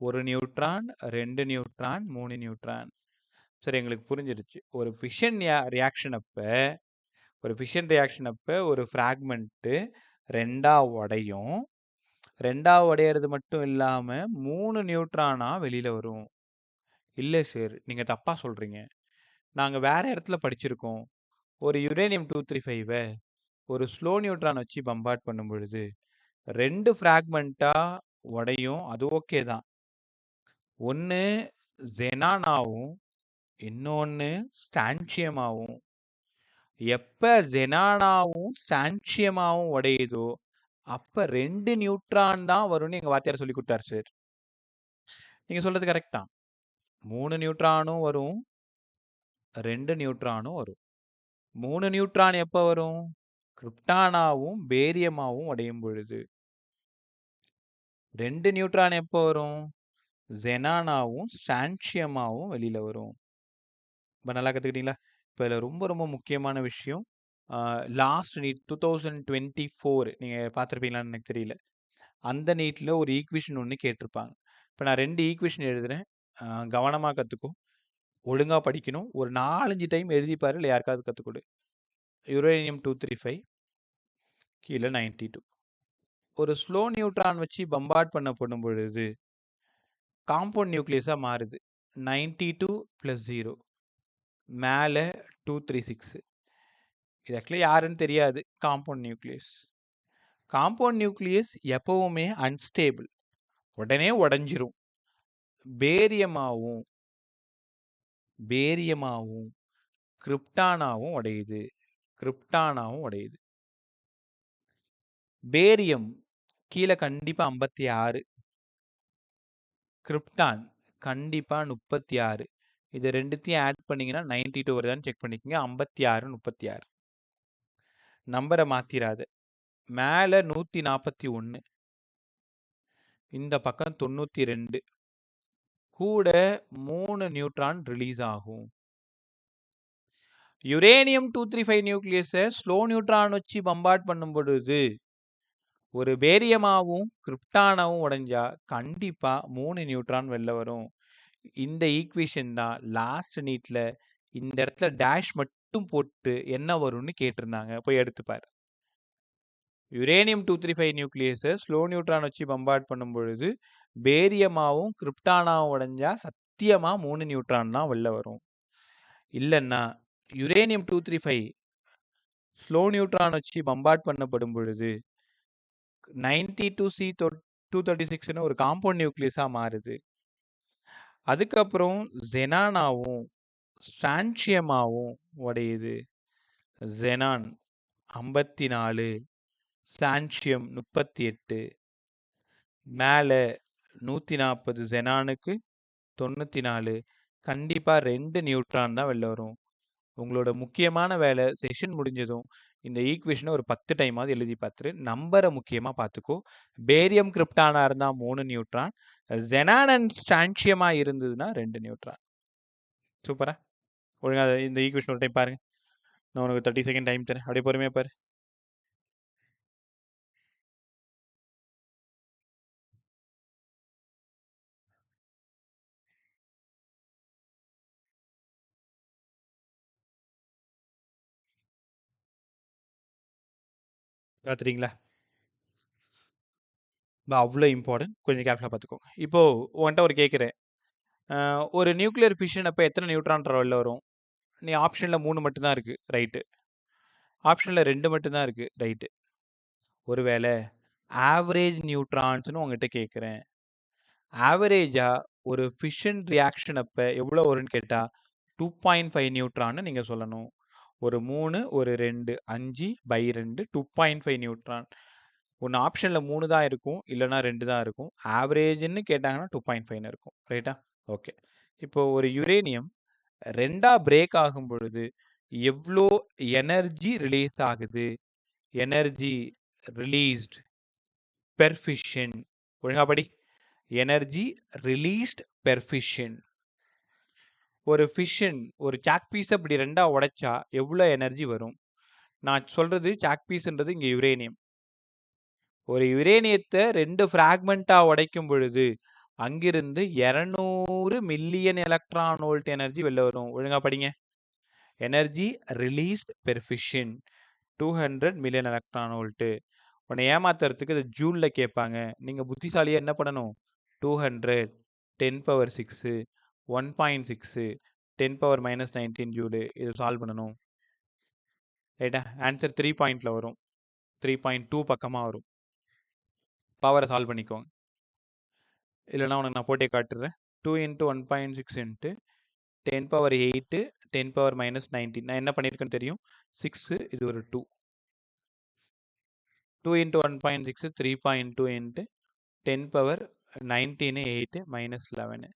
1 நியூட்ரான், 2 நியூட்ரான், 3 நியூட்ரான். சரி, எங்களுக்கு புரிஞ்சிருச்சு. ஒரு ஃபிஷன் ரியாக்ஷன் அப்போ ஒரு ஃப்ராக்மெண்ட்டு 2ஆ உடையும். 2ஆ உடையிறது மட்டும் இல்லாமல் 3 நியூட்ரானாக வெளியில் வரும். இல்ல சார். நீங்க தப்பா சொல்றீங்க. நாங்க வேற இடத்துல படிச்சிருக்கோம். ஒரு யுரேனியம் 235 ஒரு ஸ்லோ நியூட்ரான் வச்சு பம்பார்ட் பண்ணும் பொழுது 2 ஃப்ராக்மெண்ட்டா உடையும். அது ஓகே தான். ஒண்ணு ஜெனானாவும், இன்னொன்னு ஸ்டான்சியமாவும். எப்ப ஜெனானாவும், ஸ்டான்சியமாவும் உடையுதோ, அப்ப 2 நியூட்ரான் தான் வரும்னு எங்க வாத்தியார் சொல்லிக் குடுத்தாரு சார். நீங்க சொல்றது கரெக்ட் தான். 3 நியூட்ரானும் வரும். 2 நியூட்ரானும் வரும். 3 நியூட்ரான் எப்ப வரும்? கிரிப்டானாவும், பேரியமாவும் உடையும் பொழுது. 2 நியூட்ரான் எப்ப வரும்? ஜெனானாவும், ஸ்டான்சியமாவும் வெளியில வரும். இப்ப நல்லா கத்துக்கிட்டீங்களா? இப்ப இதுல ரொம்ப ரொம்ப முக்கியமான விஷயம். லாஸ்ட் நீட் 2024 நீங்க பார்த்திருப்பீங்களான்னு எனக்கு தெரியல. அந்த நீட்ல ஒரு ஈக்குவேஷன் ஒண்ணு கேட்டிருப்பாங்க. இப்ப நான் 2 ஈக்குவேஷன் எழுதுறேன். கவனமா கத்துக்கோ. ஒழுங்கா படிக்கணும். ஒரு 4, 5 டைம் எழுதி பாரு. இல்ல யாருக்காவது கத்துக் குடு. யுரேனியம் 235 கீழ 92. ஒரு ஸ்லோ நியூட்ரான் வச்சு பம்பார்ட் பண்ணப்படும் பொழுது காம்பவுண்ட் நியூக்ளியஸா மாறுது. 92 + 0 மேல 236. இது ஆக்சுவலி யாருன்னு தெரியாது. Compound nucleus. காம்பவுண்ட் நியூக்ளியஸ் எப்பவுமே அன்ஸ்டேபிள். உடனே உடைஞ்சிரும். பேரியமாவும் கிரிப்டானாவும் உடையுது. பேரியம் கீழ கண்டிப்பா 56. கிரிப்டான் கண்டிப்பா 36. இது 2த்தையும் ஆட் பண்ணீங்கன்னா 92 வருதான்னு செக் பண்ணிக்கங்க. 56, 36. நம்பர மாத்திராத. மேல 141. இந்த பக்கம் 92. கூட 3 நியூட்ரான் ரிலீஸ் ஆகும். யுரேனியம் 235 நியூக்ளியஸை ஸ்லோ நியூட்ரான் வச்சு பம்பார்ட் பண்ணும் பொழுது ஒரு பேரியமாவும் கிரிப்டானாவும் உடைஞ்சா கண்டிப்பா 3 நியூட்ரான் வெளில வரும். இந்த ஈக்குவேஷன் தான் லாஸ்ட் நீட்ல இந்த இடத்துல டேஷ் மட்டும் போட்டு என்ன வரும்னு கேட்டிருந்தாங்க. போய் எடுத்துப்பார். யுரேனியம் 235 நியூக்ளியஸை ஸ்லோ நியூட்ரான் வச்சு பம்பார்ட் பண்ணும் பொழுது பேரியமாவும் கிரிப்டானாவும் உடைஞ்சா சத்தியமா 3 நியூட்ரான் தான் வெளில வரும். இல்லைன்னா யுரேனியம் 235 ஸ்லோ நியூட்ரான் வச்சு பம்பார்ட் பண்ணப்படும் பொழுது 92C236 ஒரு காம்பவுண்ட் நியூக்ளியஸா மாறுது. அதுக்கப்புறம் ஜெனானாவும் ஸ்டான்சியமாவும் உடையுது. Xenon 54, strontium 38. மேல 140 ஜெனானுக்கு 94. கண்டிப்பா 2 நியூட்ரான் தான் வெளில வரும். உங்களோட முக்கியமான வேலை செஷன் முடிஞ்சதும் இந்த ஈக்குவேஷனை ஒரு 10 டைமாவது எழுதி பார்த்துரு. நம்பரை முக்கியமா பார்த்துக்கோ. பேரியம் கிரிப்டானா இருந்தா 3 நியூட்ரான், ஜெனான் அண்ட் ஸ்டான்சியமா இருந்ததுன்னா 2 நியூட்ரான். சூப்பரா? ஒழுங்கா இந்த ஈக்குவேஷன் ஒரு டைம் பாருங்க. நான் உனக்கு 30 செகண்ட் டைம் தரேன். அப்படியே பொறுமையா பாரு. பார்த்துட்டீங்களா? அவ்வளோ இம்பார்ட்டன்ட். கொஞ்சம் கேர்ஃபுல்லாக பார்த்துக்கோங்க. இப்போ உன்கிட்ட ஒரு கேட்குறேன். ஒரு நியூக்ளியர் ஃபிஷன் அப்போ எத்தனை நியூட்ரான் வெளில வரும்? நீ ஆப்ஷனில் 3 மட்டும்தான் இருக்கு. ரைட்டு. ஆப்ஷனில் 2 மட்டும்தான் இருக்கு. ரைட்டு. ஒருவேளை ஆவரேஜ் நியூட்ரான்ஸ்னு உங்ககிட்ட கேட்குறேன். ஆவரேஜா ஒரு ஃபிஷன் ரியாக்ஷன் அப்போ எவ்வளோ வரும்னு கேட்டால் 2.5 நியூட்ரான்னு நீங்கள் சொல்லணும். ஒரு 3, ஒரு 2, 5/2 2.5 நியூட்ரான். ஒன்று ஆப்ஷனில் 3 தான் இருக்கும், இல்லைனா 2 தான் இருக்கும். ஆவரேஜ்னு கேட்டாங்கன்னா 2.5 இருக்கும். ரைட்டா? ஓகே. இப்போ ஒரு யுரேனியம் 2ஆ பிரேக் ஆகும் பொழுது எவ்வளோ எனர்ஜி ரிலீஸ் ஆகுது? Energy released per fission. ஒழுங்கா படி. Energy released per fission. ஒரு ஃபிஷன் ஒரு சாக் பீஸ் அப்படி 2ஆ உடைச்சா எவ்வளோ எனர்ஜி வரும்? நான் சொல்றது சாக் பீஸ்ன்றது இங்கே யுரேனியம். ஒரு யுரேனியத்தை 2 ஃப்ராக்மெண்ட்டா உடைக்கும் பொழுது அங்கிருந்து 200 மில்லியன் எலக்ட்ரான் வோல்ட் எனர்ஜி வெளில வரும். ஒழுங்கா படிங்க. Energy released per fission 200 million electron volt. உன்னை ஏமாத்துறதுக்கு இதை ஜூலில் கேட்பாங்க. நீங்கள் புத்திசாலியாக என்ன பண்ணணும்? 200 10⁻6 1.6 10⁻⁻19 ஜூலு. இது சால்வ் பண்ணணும். ரைட்டா? ஆன்சர் 3 பாயிண்ட்ல வரும். 3.2 பக்கமா வரும். பவரை சால்வ் பண்ணிக்கோங்க. இல்லைனா உனக்கு நான் போட்டே காட்டுறேன். 2 × 1.6 × 10⁻8 10⁻−19. நான் என்ன பண்ணியிருக்கேன்னு தெரியும். 6 இது ஒரு 2. 2 × 1.6 3.2 × 10⁻19 8 -11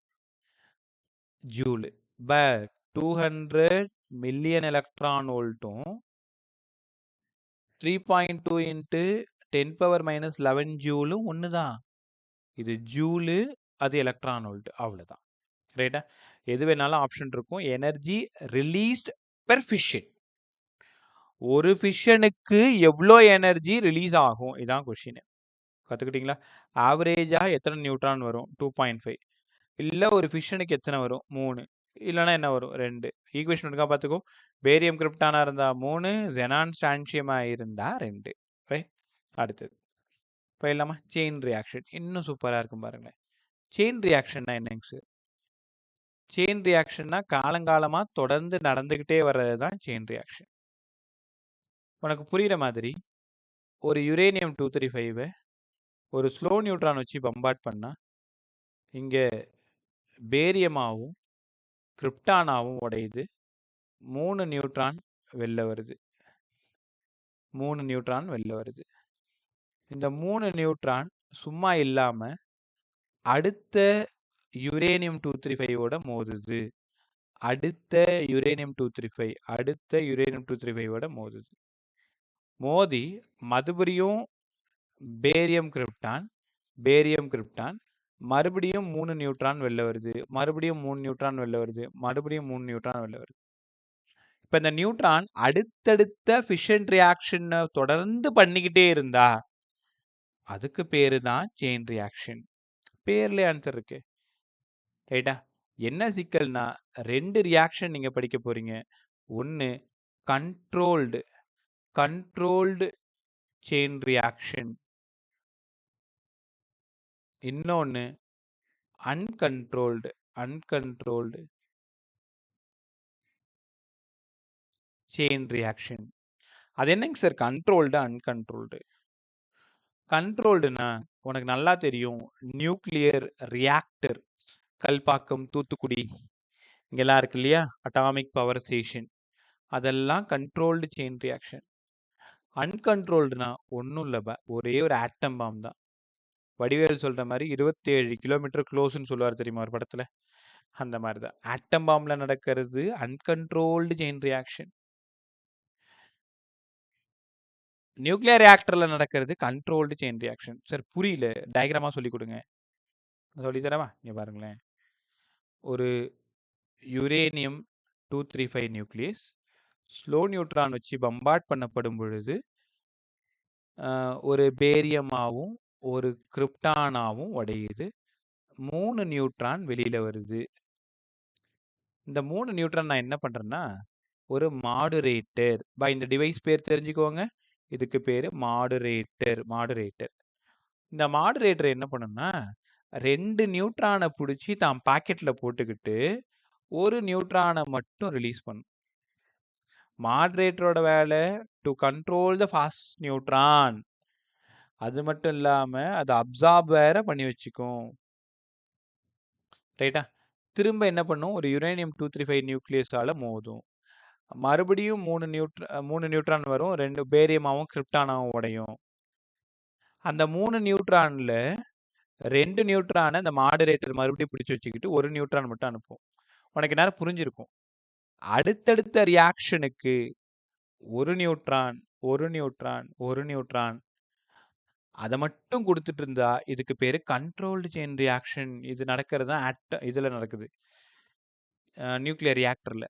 ஜூல். பட் 200 மில்லியன் எலக்ட்ரான் வோல்ட்டும் 3.2 × 10⁻−11 ஜூலும் ஒன்று தான். இது ஜூலு, அது எலக்ட்ரான் வோல்ட், அவ்வளோதான். ரைட்டா? எது வேணாலும் ஆப்ஷன் இருக்கும். Energy released per fission. ஒரு ஃபிஷனுக்கு எவ்வளோ எனர்ஜி ரிலீஸ் ஆகும், இதான் கொஷின். கற்றுக்கிட்டீங்களா? ஆவரேஜாக எத்தனை நியூட்ரான் வரும்? 2.5. இல்லை ஒரு ஃபிஷனுக்கு எத்தனை வரும்? 3. இல்லைனா என்ன வரும்? 2. ஈக்குவேஷன் இருக்கா பார்த்துக்கோ. பேரியம் கிரிப்டானா இருந்தால் 3, ஜெனான் ஸ்டான்சியமாக இருந்தால் 2. ரைட்? அடுத்தது இப்போ இல்லாமா செயின் ரியாக்ஷன் இன்னும் சூப்பராக இருக்கும் பாருங்களேன். செயின் ரியாக்ஷன்னா என்னங்க சார்? செயின் ரியாக்ஷன்னா காலங்காலமாக தொடர்ந்து நடந்துக்கிட்டே வர்றது தான் செயின் ரியாக்ஷன். உனக்கு புரிகிற மாதிரி ஒரு யுரேனியம் 235 ஒரு ஸ்லோ நியூட்ரான் வச்சு பம்பார்ட் பண்ணால் இங்கே பேரியமாகவும் கிரிப்டானாவும் உடையுது. 3 நியூட்ரான் வெளில வருது. 3 நியூட்ரான் வெளில வருது. இந்த 3 நியூட்ரான் சும்மா இல்லாமல் அடுத்த யுரேனியம் 235ஓட மோதுது. அடுத்த யுரேனியம் 235ஓட மோதுது. மோதி மறுபடியும் பேரியம் கிரிப்டான் மறுபடியும் 3 நியூட்ரான் வெளில வருது. மறுபடியும் 3 நியூட்ரான் வெளில வருது. மறுபடியும் 3 நியூட்ரான் வெளில வருது. இப்போ இந்த நியூட்ரான் அடுத்தடுத்த ஃபிஷன் ரியாக்ஷனை தொடர்ந்து பண்ணிக்கிட்டே இருந்தா அதுக்கு பேரு தான் செயின் ரியாக்ஷன். பேர்லேயே ஆன்சர் இருக்கு. ரைட்டா? என்ன சிக்கல்னா 2 ரியாக்ஷன் நீங்கள் படிக்க போறீங்க. ஒன்று கண்ட்ரோல்டு செயின் ரியாக்ஷன், இன்னொன்று அன்கண்ட்ரோல்டு செயின் ரியாக்ஷன். அது என்னங்க சார் கண்ட்ரோல்டு அன்கண்ட்ரோல்டு? கண்ட்ரோல்டுனா உனக்கு நல்லா தெரியும். நியூக்ளியர் ரியாக்டர் கல்பாக்கம், தூத்துக்குடி இங்கெல்லாம் இருக்கு இல்லையா, அட்டாமிக் பவர் ஸ்டேஷன், அதெல்லாம் கண்ட்ரோல்டு செயின் ரியாக்ஷன். அன்கண்ட்ரோல்டுனா ஒன்றும் இல்லை, ஒரே ஒரு ஆட்டம் பாம் தான். வடிவேல் சொல்ற மாதிரி 27 கிலோமீட்டர் க்ளோஸ்ன்னு சொல்லுவார் தெரியுமா ஒரு படத்துல, அந்த மாதிரி தான் ஆட்டம் பாம்ல நடக்கிறது அன்கண்ட்ரோல்டு செயின் ரியாக்ஷன். நியூக்ளியர் ரியாக்டர்ல நடக்கிறது கண்ட்ரோல்டு செயின் ரியாக்ஷன். சார் புரியல, டயக்ராமா சொல்லி கொடுங்க. சொல்லி தரவா? இங்க பாருங்களேன். ஒரு யுரேனியம் 235 நியூக்ளியஸ் ஸ்லோ நியூட்ரான் வச்சு பம்பார்ட் பண்ணப்படும் பொழுது ஒரு பேரியமாவும் ஒரு கிரிப்டானாவும் உடையுது. 3 நியூட்ரான் வெளியில வருது. இந்த 3 நியூட்ரான் நான் என்ன பண்றேன்னா ஒரு மாடுரேட்டர். இந்த டிவைஸ் பேர் தெரிஞ்சுக்கோங்க. இதுக்கு பேரு மாடுரேட்டர். இந்த மாடுரேட்டர் என்ன பண்ணுன்னா 2 நியூட்ரானை பிடிச்சி தான் பாக்கெட்ல போட்டுக்கிட்டு ஒரு நியூட்ரானை மட்டும் ரிலீஸ் பண்ணும். மாடுரேட்டரோட வேலை to control the fast neutron. அது மட்டும் இல்லாம அதை அப்சார்ப் வேற பண்ணி வச்சுக்கும். ரைட்டா? திரும்ப என்ன பண்ணும், ஒரு யுரேனியம் 235 நியூக்ளியஸால மோதும். மறுபடியும் 3 நியூட்ரான் வரும். 2 பேரியமாவும் கிரிப்டானாவும் உடையும். அந்த 3 நியூட்ரான்ல 2 நியூட்ரானை அந்த மாடுரேட்டர் மறுபடியும் பிடிச்சி வச்சுக்கிட்டு ஒரு நியூட்ரான் மட்டும் அனுப்பும். உனக்கு நேரம் புரிஞ்சிருக்கும். அடுத்தடுத்த ரியாக்ஷனுக்கு ஒரு நியூட்ரான் அதை மட்டும் கொடுத்துட்டு இருந்தா இதுக்கு பேரு கண்ட்ரோல்டு செயின் ரியாக்ஷன். இது நடக்கிறது தான் இதுல நடக்குது, நியூக்ளியர் ரியாக்டர்ல.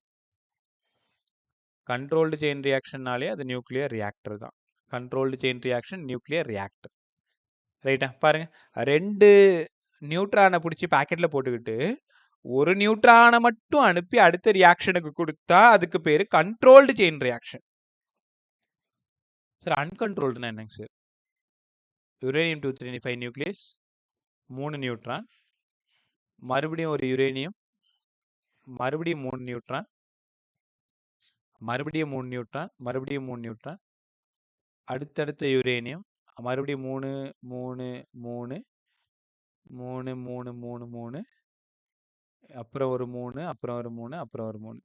கண்ட்ரோல்டு செயின் ரியாக்ஷன்னாலே அது நியூக்ளியர் ரியாக்டர் தான். Controlled chain reaction nuclear reactor. ரைட்டா? பாருங்க, 2 நியூட்ரானை பிடிச்சி பாக்கெட்ல போட்டுக்கிட்டு ஒரு நியூட்ரானை மட்டும் அனுப்பி அடுத்த ரியாக்ஷனுக்கு கொடுத்தா அதுக்கு பேரு கண்ட்ரோல்டு செயின் ரியாக்ஷன். சார் அன்கண்ட்ரோல்டுனா என்னங்க சார்? யுரேனியம் 235 நியூக்ளியஸ் 3 நியூட்ரான், மறுபடியும் ஒரு யுரேனியம் மறுபடியும் 3 நியூட்ரான், மறுபடியும் 3 நியூட்ரான், மறுபடியும் 3 நியூட்ரான், அடுத்தடுத்த யுரேனியம், மறுபடியும் 3 3 3 3 3 3 3 அப்புறம் ஒரு 3 அப்புறம் ஒரு 3 அப்புறம் ஒரு 3.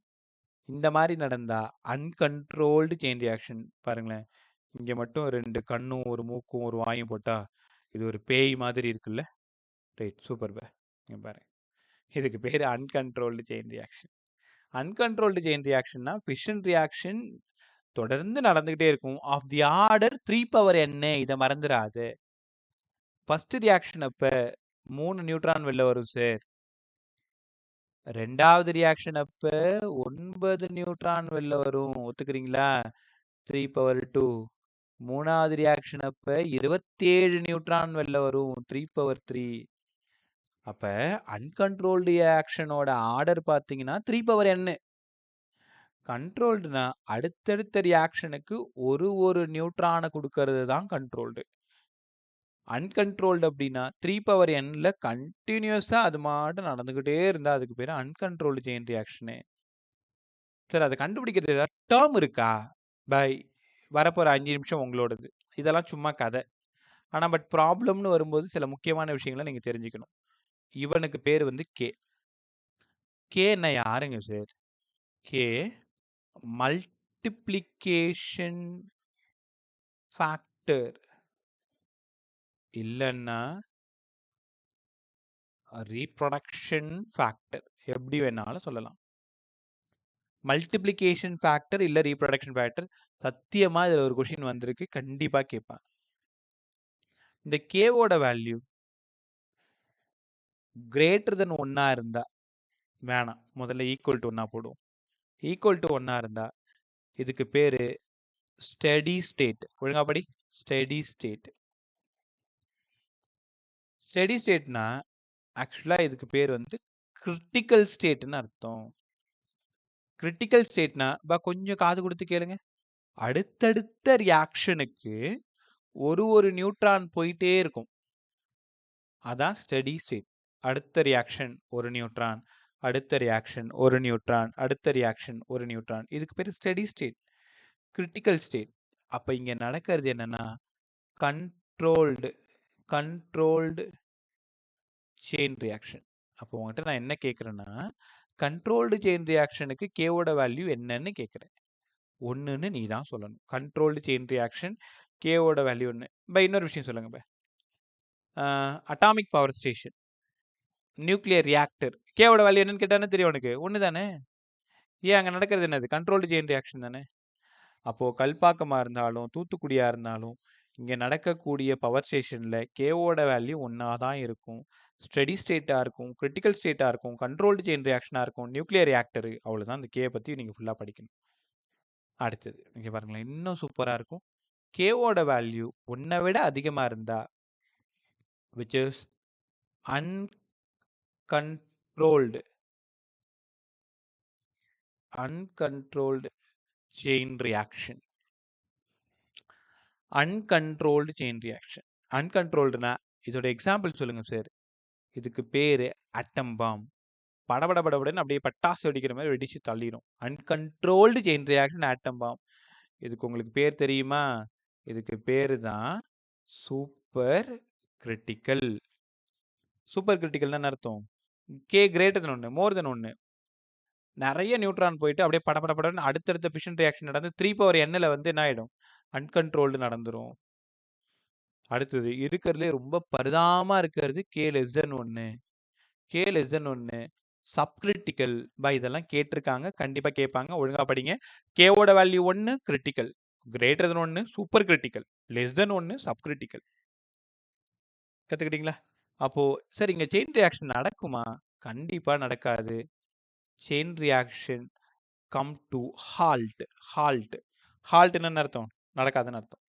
இந்த மாதிரி நடந்தா அன்கண்ட்ரோல்டு செயின் ரியாக்ஷன். பாருங்களேன், இங்க மட்டும் 2 கண்ணும் ஒரு மூக்கும் ஒரு வாயும் போட்டா இது ஒரு பேய் மாதிரி இருக்குல்ல. ரைட், சூப்பர் பே. இங்க பாருங்க, இதுக்கு பேர் uncontrolled chain reaction. Uncontrolled chain ரியாக்ஷன்னா ஃபிஷன் ரியாக்ஷன் தொடர்ந்து நடந்துகிட்டே இருக்கும். Of the order 3n. இதை மறந்துடாது. ஃபர்ஸ்ட் ரியாக்ஷன் அப்ப 3 நியூட்ரான் வெளில வரும் சார். ரெண்டாவது ரியாக்ஷன் அப்ப 9 நியூட்ரான் வெளில வரும். ஒத்துக்கிறீங்களா? 3/2. மூணாவது ரியாக்ஷன் அப்ப 27 நியூட்ரான் வெளில வரும். 3/3. அப்ப அன்கண்ட்ரோல்டு ரியாக்ஷனோட ஆர்டர் பார்த்தீங்கன்னா 3n. கண்ட்ரோல்டுனா அடுத்தடுத்த ரியாக்ஷனுக்கு ஒரு நியூட்ரானை கொடுக்கறது தான் கண்ட்ரோல்டு. அன்கண்ட்ரோல்டு அப்படின்னா 3/nல கண்டினியூஸா அது மட்டும் நடந்துகிட்டே இருந்தா அதுக்கு பேர் அன்கண்ட்ரோல்டு செயின் ரியாக்ஷனு. சார், அதை கண்டுபிடிக்கிறது ஏதாவது டேர்ம் இருக்கா? பை வரப்போற 5 நிமிஷம் உங்களோடது. இதெல்லாம் சும்மா கதை. ஆனா பட் ப்ராப்ளம்னு வரும்போது சில முக்கியமான விஷயங்களை நீங்க தெரிஞ்சுக்கணும். இவனுக்கு பேர் வந்து கே. கேன்னா யாருங்க சார்? கே மல்டிப்ளிகேஷன் ஃபேக்டர் இல்லைன்னா ரீப்ரொடக்ஷன் ஃபேக்டர், எப்படி வேணாலும் சொல்லலாம். மல்டிப்ளிகேஷன் ஃபேக்டர் இல்ல ரீப்ரொடக்ஷன் ஃபேக்டர். சத்தியமா இதுல ஒரு கொஸ்டின் வந்திருக்கு, கண்டிப்பா கேட்பாங்க. இந்த கேவோட வேல்யூ கிரேட்டர் தென் 1 இருந்தா வேணாம், முதல்ல ஈக்குவல் டு 1 போடுவோம். ஈக்குவல் டு 1 இருந்தா இதுக்கு பேரு ஸ்டெடி ஸ்டேட். ஒழுங்கா படி. Steady state. ஸ்டெடி ஸ்டேட்னா ஆக்சுவலா இதுக்கு பேர் வந்து கிரிட்டிக்கல் ஸ்டேட்னு அர்த்தம். கிரிட்டிக்கல் ஸ்டேட்னா கொஞ்சம் காது கொடுத்து கேளுங்க. அடுத்தடுத்த ரியாக்ஷனுக்கு ஒரு நியூட்ரான் போயிட்டே இருக்கும். அதான் ஸ்டெடி ஸ்டேட். அடுத்த ரியாக்ஷன் ஒரு நியூட்ரான், அடுத்த ரியாக்ஷன் ஒரு நியூட்ரான், அடுத்த ரியாக்ஷன் ஒரு நியூட்ரான். இதுக்கு பேர் ஸ்டெடி ஸ்டேட். Critical state. அப்ப இங்க நடக்கிறது என்னன்னா கண்ட்ரோல்டு செயின் ரியாக்ஷன். அப்போ உங்ககிட்ட நான் என்ன கேட்குறேன்னா, கண்ட்ரோல்டு செயின் ரியாக்ஷனுக்கு கேவோட வேல்யூ என்னன்னு கேட்குறேன். 1ன்னு நீ தான் சொல்லணும். கண்ட்ரோல்டு செயின் ரியாக்ஷன் கேவோட வேல்யூ 1. இன்னொரு விஷயம் சொல்லுங்க. Atomic power station, nuclear reactor, கேவோட வேல்யூ என்னன்னு கேட்டானே தெரியும் உனக்கு. 1 தானே? ஏன் அங்கே நடக்கிறது என்னது? கண்ட்ரோல்டு செயின் ரியாக்ஷன் தானே. அப்போ கல்பாக்கமா இருந்தாலும் தூத்துக்குடியா இருந்தாலும் இங்க நடக்கக்கூடிய பவர் ஸ்டேஷன்ல கேவோட வேல்யூ 1 தான் இருக்கும். ஸ்டெடி ஸ்டேட்டா இருக்கும், கிரிட்டிக்கல் ஸ்டேட்டா இருக்கும், கண்ட்ரோல்டு செயின் ரியாக்ஷனா இருக்கும், நியூக்ளியர் ரியாக்டர். அவ்வளவுதான். இந்த கே பத்தி நீங்க ஃபுல்லா படிக்கணும். அடுத்தது இங்க பாருங்களேன், இன்னும் சூப்பரா இருக்கும். கேவோட வேல்யூ 1 விட அதிகமா இருந்தா which is uncontrolled chain reaction. uncontrolled chain reaction. uncontrolledனா இதோட எக்ஸாம்பிள் சொல்லுங்க சார். இதுக்கு பேரு அட்டம் பாம். படபடன்னு அப்படியே பட்டாசு வெடிக்கிற மாதிரி வெடிச்சு தள்ளிடும். Uncontrolled chain reaction atom bomb. இதுக்கு உங்களுக்கு பேர் தெரியுமா? இதுக்கு பேரு தான் சூப்பர் கிரிட்டிக்கல். சூப்பர் கிரிட்டிக்கல்னு அர்த்தம் கே கிரேட்டர் தென் 1, மோர் தென் 1. நிறைய நியூட்ரான் போயிட்டு அப்படியே படபடன்னு அடுத்தடுத்த ஃபிஷன் ரியாக்ஷன் நடந்து 3/nல வந்து என்ன ஆயிடும்? அன்கண்ட்ரோல்டு நடந்துரும். அடுத்தது இருக்கிறதுலே ரொம்ப பரிதாபமா இருக்கிறது K<1. K<1 subcritical. இதெல்லாம் கேட்டிருக்காங்க, கண்டிப்பா கேட்பாங்க. ஒழுங்கா படிங்க. கேவோட value 1 critical, greater than 1 supercritical, less than 1 subcritical. கத்துக்கிட்டீங்களா? அப்போ சார் இங்க செயின் ரியாக்ஷன் நடக்குமா? கண்டிப்பா நடக்காது. Chain reaction come to halt. Halt என்ன அர்த்தம்? நடக்காதுன்னு அர்த்தம்.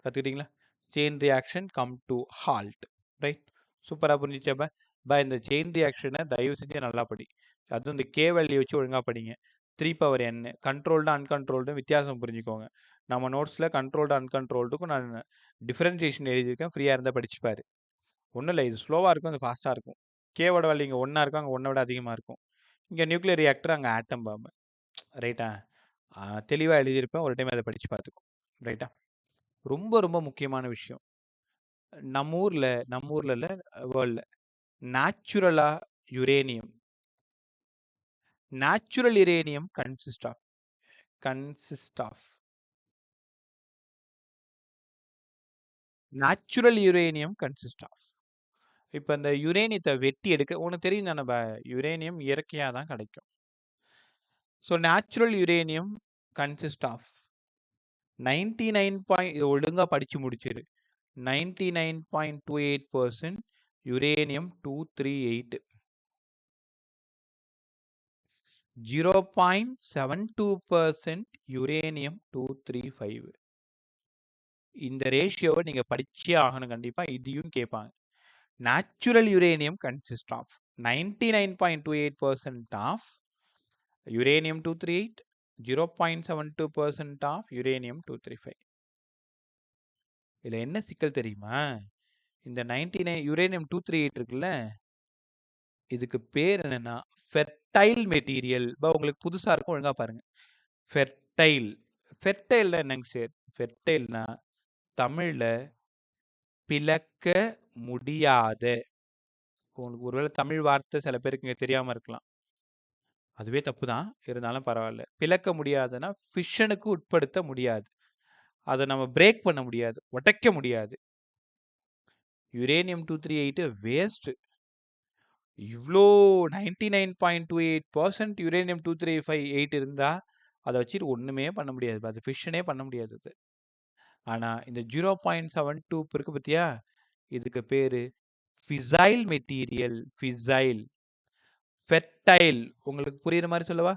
கத்துக்கிட்டீங்களா? Chain reaction come to halt. Right, சூப்பரா புரிஞ்சிச்சப்ப. இந்த செயின் ரியாக்ஷனை தயவு செஞ்சு நல்லா படி. அதுவும் இந்த கே வேல்யூ வச்சு ஒழுங்கா படிங்க. 3/n கண்ட்ரோல்டு அன்கண்ட்ரோல்டு வித்தியாசம் புரிஞ்சுக்கோங்க. நம்ம நோட்ஸ்ல கண்ட்ரோல்டு அன்கண்ட்ரோல்டுக்கும் நான் டிஃபரன்சியேஷன் எழுதியிருக்கேன். ஃப்ரீயா இருந்தா படிச்சுப்பாரு. ஒன்றும் இல்லை, இது ஸ்லோவா இருக்கும், இது ஃபாஸ்டா இருக்கும். கேவோட வேல்யூ இங்கே 1 இருக்கும், அங்கே 1 விட அதிகமாக இருக்கும். இங்கே நியூக்ளியர் ரியாக்டர், அங்கே ஆட்டம் பாம்பு. ரைட்டா? தெளிவாக எழுதியிருப்பேன், ஒரு டைம் அதை படித்து பார்த்துக்கோ. ரைட்டா? ரொம்ப ரொம்ப முக்கியமான விஷயம். நம்ம ஊரில் இல்லை, வேர்ல்டில் நேச்சுரலாக uranium consist of natural uranium consist of. இப்போ இந்த யுரேனியத்தை வெட்டி எடுக்க உனக்கு தெரியும் தானே, யுரேனியம் இயற்கையாக தான் கிடைக்கும். So natural uranium consist of 99 ஒழுங்காக படித்து முடிச்சிரு. 99.28% யுரேனியம் 238, 0.72% யுரேனியம் 235. இந்த ரேஷியோவை நீங்கள் படிச்சே ஆகணும் கண்டிப்பாக. இதையும் கேட்பாங்க. Natural uranium consist of 99.28% of uranium 238, 0.72% of uranium 235. இதில் என்ன சிக்கல் தெரியுமா? இந்த 99 யுரேனியம் 238 இருக்குல்ல, இதுக்கு பேர் என்னன்னா ஃபெர்டைல் மெட்டீரியல். உங்களுக்கு புதுசாக இருக்கும், ஒழுங்காக பாருங்க. ஃபெர்டைல்னா என்னங்க சார்? ஃபெர்டைல்னா தமிழில் பிளக்க முடியாத. உங்களுக்கு ஒருவேளை தமிழ் வார்த்தை சில பேருக்கு இங்கே தெரியாமல் இருக்கலாம், அதுவே தப்பு தான், இருந்தாலும் பரவாயில்ல. பிளக்க முடியாதுன்னா ஃபிஷனுக்கு உட்படுத்த முடியாது, அதை நம்ம பிரேக் பண்ண முடியாது, உடைக்க முடியாது. Uranium 238 waste. இவ்வளோ 99.28% யுரேனியம் 238 இருந்தால் அதை வச்சுட்டு ஒன்றுமே பண்ண முடியாது, அது ஃபிஷனே பண்ண முடியாது அது. ஆனால் இந்த 0.72 இருக்கு பத்தியா, இதுக்கு பேர் ஃபிசைல் மெட்டீரியல். ஃபிசைல். ஃபெர்டைல் உங்களுக்கு புரியுற மாதிரி சொல்லவா?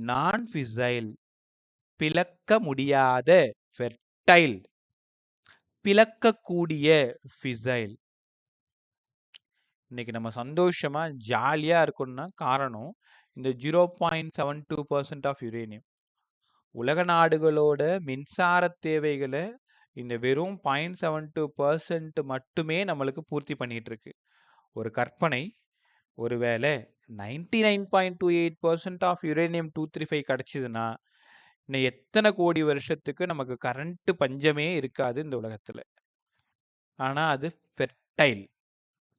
நான் ஃபிசைல், பிளக்க முடியாத. ஃபெர்டைல், பிளக்கக்கூடிய. ஃபிசைல். இன்னைக்கு நம்ம சந்தோஷமா ஜாலியா இருக்கணும்னா காரணம் இந்த 0.72% ஆஃப் யுரேனியம். உலக நாடுகளோட மின்சார தேவைகளை இந்த வெறும் 0.72% மட்டுமே நம்மளுக்கு பூர்த்தி பண்ணிட்டு இருக்கு. ஒரு கற்பனை, ஒருவேளை 99.28% ஆஃப் யுரேனியம் 235 கிடைச்சதுன்னா இன்னும் எத்தனை கோடி வருஷத்துக்கு நமக்கு கரண்ட் பஞ்சமே இருக்காது இந்த உலகத்துல. ஆனா அது ஃபெர்டைல்,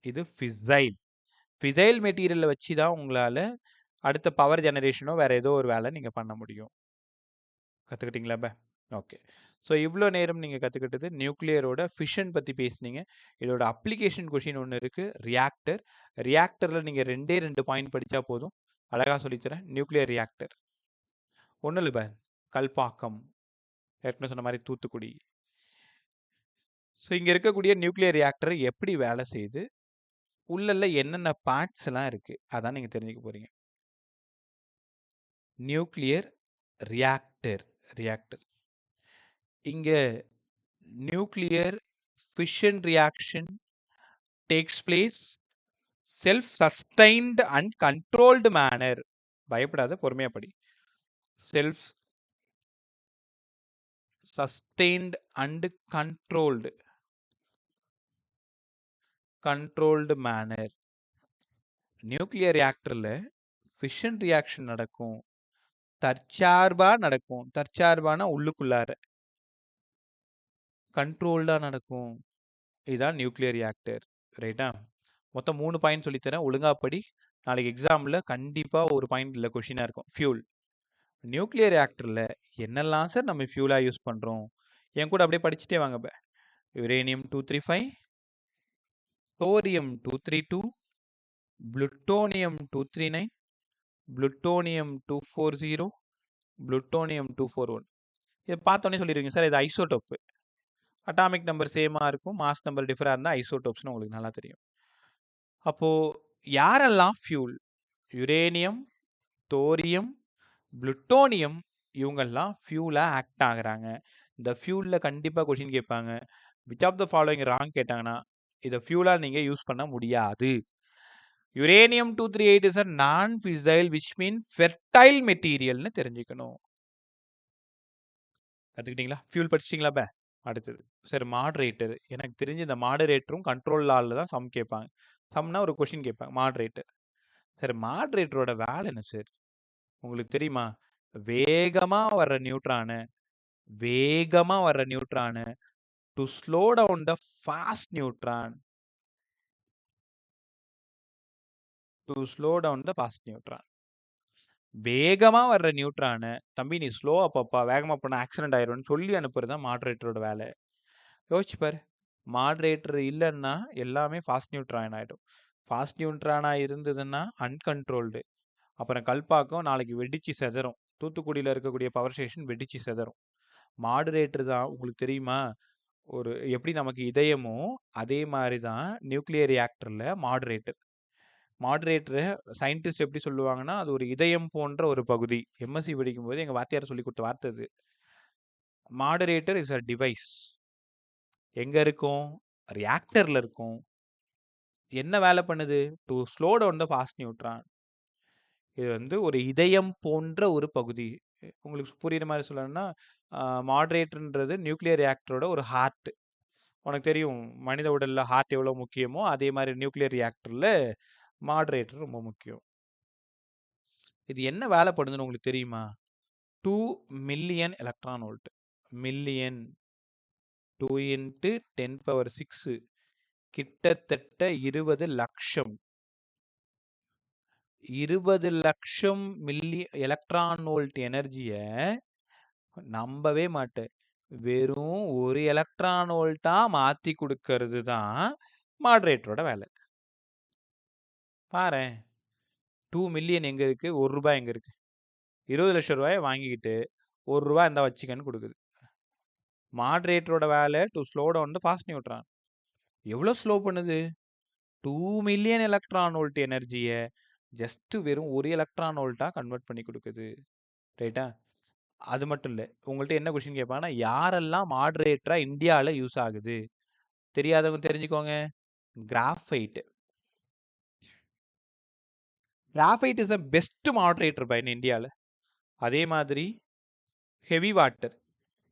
இது ஃபிசைல். ஃபிசைல் மெட்டீரியலை வச்சு தான் உங்களால அடுத்த பவர் ஜெனரேஷனோ வேற ஏதோ ஒரு வேலை நீங்க பண்ண முடியும். கத்துக்கிட்டீங்களா? ஓகே. ஸோ இவ்வளோ நேரம் நீங்கள் கற்றுக்கிட்டது நியூக்ளியரோட ஃபிஷன் பற்றி பேசுனீங்க. இதோட அப்ளிகேஷன் கொஷின் ஒன்று இருக்குது, ரியாக்டர். ரியாக்டரில் நீங்கள் 2 பாயிண்ட் படித்தா போதும், அழகாக சொல்லித்தரேன். நியூக்ளியர் ரியாக்டர் ஒன்றும் இல்லை, கல்பாக்கம், ஏற்கனவே சொன்ன மாதிரி தூத்துக்குடி. ஸோ இங்கே இருக்கக்கூடிய நியூக்ளியர் ரியாக்டர் எப்படி வேலை செய்யுது, உள்ள என்னென்ன பார்ட்ஸ் எல்லாம் இருக்குது, அதான் நீங்கள் தெரிஞ்சுக்க போகிறீங்க. Nuclear reactor. இங்கே nuclear fission reaction takes place self-sustained and controlled manner. பயப்படாத, பொறுமையா படி. self-sustained and controlled manner. Nuclear ரியாக்டர்ல ஃபிஷன் ரியாக்ஷன் நடக்கும், தற்சார்பா நடக்கும். தற்சார்பான உள்ளுக்குள்ளார, கண்ட்ரோல்டா நடக்கும். இதுதான் நியூக்ளியர் ரியாக்டர். ரைட்டா? மொத்தம் 3 பாயிண்ட் சொல்லித்தரேன், ஒழுங்கா படி. நாளைக்கு எக்ஸாமில் கண்டிப்பாக ஒரு பாயிண்ட் இல்லை கொஷினாக இருக்கும். ஃபியூல். நியூக்ளியர் ரியாக்டரில் என்னெல்லாம் சார் நம்ம ஃபியூலாக யூஸ் பண்ணுறோம்? என் கூட அப்படியே படிச்சுட்டே வாங்க. Uranium 235, thorium 232, plutonium 239, plutonium 240, plutonium 241. இதை பார்த்தோன்னே சொல்லிடுவீங்க சார் இது ஐசோடோப்பு. அட்டாமிக் நம்பர் சேமாக இருக்கும், மாஸ் நம்பர் டிஃபராக இருந்தால் ஐசோடோப்ஸ்னு உங்களுக்கு நல்லா தெரியும். அப்போது யாரெல்லாம் ஃபியூல்? யுரேனியம், தோரியம், புளுட்டோனியம், இவங்கெல்லாம் ஃபியூலாக ஆக்ட் ஆகுறாங்க. இந்த ஃபியூலில் கண்டிப்பாக கொஷின் கேட்பாங்க, which of the following wrong கேட்டாங்கன்னா இதை ஃபியூலாக நீங்கள் யூஸ் பண்ண முடியாது. யுரேனியம் 238 இஸ் அ நான் ஃபிசைல் விச் மீன் ஃபெர்டைல் மெட்டீரியல்னு தெரிஞ்சுக்கணும். கற்றுக்கிட்டீங்களா? ஃபியூல் படிச்சிட்டிங்களா? அடுத்தது சார் மாடரேட்டர். எனக்கு தெரிஞ்சு இந்த மாடரேட்டரும் கண்ட்ரோல் லாவில் தான் சம் கேட்பாங்க. சம்னா ஒரு கொஸ்டின் கேட்பாங்க மாடரேட்டர். சார் மாடரேட்டரோட வேலை என்ன சார்? உங்களுக்கு தெரியுமா? வேகமா வர்ற நியூட்ரானை to slow down the fast neutron. வேகமா வர்ற நியூட்ரானை தம்பி நீ ஸ்லோவா பாப்பா, வேகமா போனா ஆக்சிடென்ட் ஆயிரும்னு சொல்லி அனுப்புறது தான் மாடரேட்டரோட வேலை. யோசிச்சு பாரு, மாடரேட்டர் இல்லைன்னா எல்லாமே ஃபாஸ்ட் நியூட்ரான் ஆயிடும். ஃபாஸ்ட் நியூட்ரானா இருந்ததுன்னா அன்கண்ட்ரோல்டு. அப்புறம் கல்பாக்கம் நாளைக்கு வெடிச்சு செதறும். தூத்துக்குடியில் இருக்கக்கூடிய பவர் ஸ்டேஷன் வெடிச்சு செதறும். மாடுரேட்டர் தான் உங்களுக்கு தெரியுமா? ஒரு எப்படி நமக்கு இதயமோ அதே மாதிரி தான் நியூக்ளியர் ரியாக்டரில் மாடுரேட்டர். சயின்டிஸ்ட் எப்படி சொல்லுவாங்கன்னா, அது ஒரு இதயம் போன்ற ஒரு பகுதி. எம்எஸ்சி படிக்கும்போது எங்கள் வாத்தியார் சொல்லி கொடுத்த வார்த்தை அது. Moderator is a device. எங்கே இருக்கும்? ரியாக்டரில் இருக்கும். என்ன வேலை பண்ணுது? To slow down the fast neutron. இது வந்து ஒரு இதயம் போன்ற ஒரு பகுதி. உங்களுக்கு புரியுற மாதிரி சொல்லணும்னா, மாடரேட்டர்ன்றது நியூக்ளியர் ரியாக்டரோட ஒரு ஹார்ட். உனக்கு தெரியும் மனித உடலில் ஹார்ட் எவ்வளோ முக்கியமோ அதே மாதிரி நியூக்ளியர் ரியாக்டரில் மாடரேட்டர் ரொம்ப முக்கியம். இது என்ன வேலை பண்ணுதுன்னு உங்களுக்கு தெரியுமா? 2 மில்லியன் எலக்ட்ரான் வோல்ட். மில்லியன் 2 × 10⁶ கிட்டத்தட்ட 20 லட்சம். 20 லட்சம் எலக்ட்ரான் வோல்ட் எனர்ஜியை நம்பவே மாட்டேன், வெறும் ஒரு எலக்ட்ரான் வோல்ட்டா மாற்றி கொடுக்கறது தான் மாடரேட்டரோட வேலை. பாரு, 2 மில்லியன் எங்கே இருக்குது? 1 ரூபாய் எங்கே இருக்குது? 20 லட்சம் ரூபாயை வாங்கிக்கிட்டு 1 ரூபாய் இந்த வச்சுக்கன்னு கொடுக்குது. மாடரேட்டரோட வேலை to slow down the fast neutron. எவ்வளோ ஸ்லோ பண்ணுது? 2 மில்லியன் எலக்ட்ரான் வோல்ட் எனர்ஜியை ஜஸ்ட் வெறும் ஒரு எலக்ட்ரான் வோல்ட்டாக கன்வெர்ட் பண்ணி கொடுக்குது. ரைட்டா? அது மட்டும் இல்லை, உங்கள்கிட்ட என்ன கொஸ்டின் கேட்பாங்கன்னா, யாரெல்லாம் மாடரேட்டராக இந்தியாவில் யூஸ் ஆகுது? தெரியாதவங்க தெரிஞ்சுக்கோங்க. Graphite. Graphite is the best moderator by இந்தியாவில். அதே மாதிரி ஹெவி வாட்டர்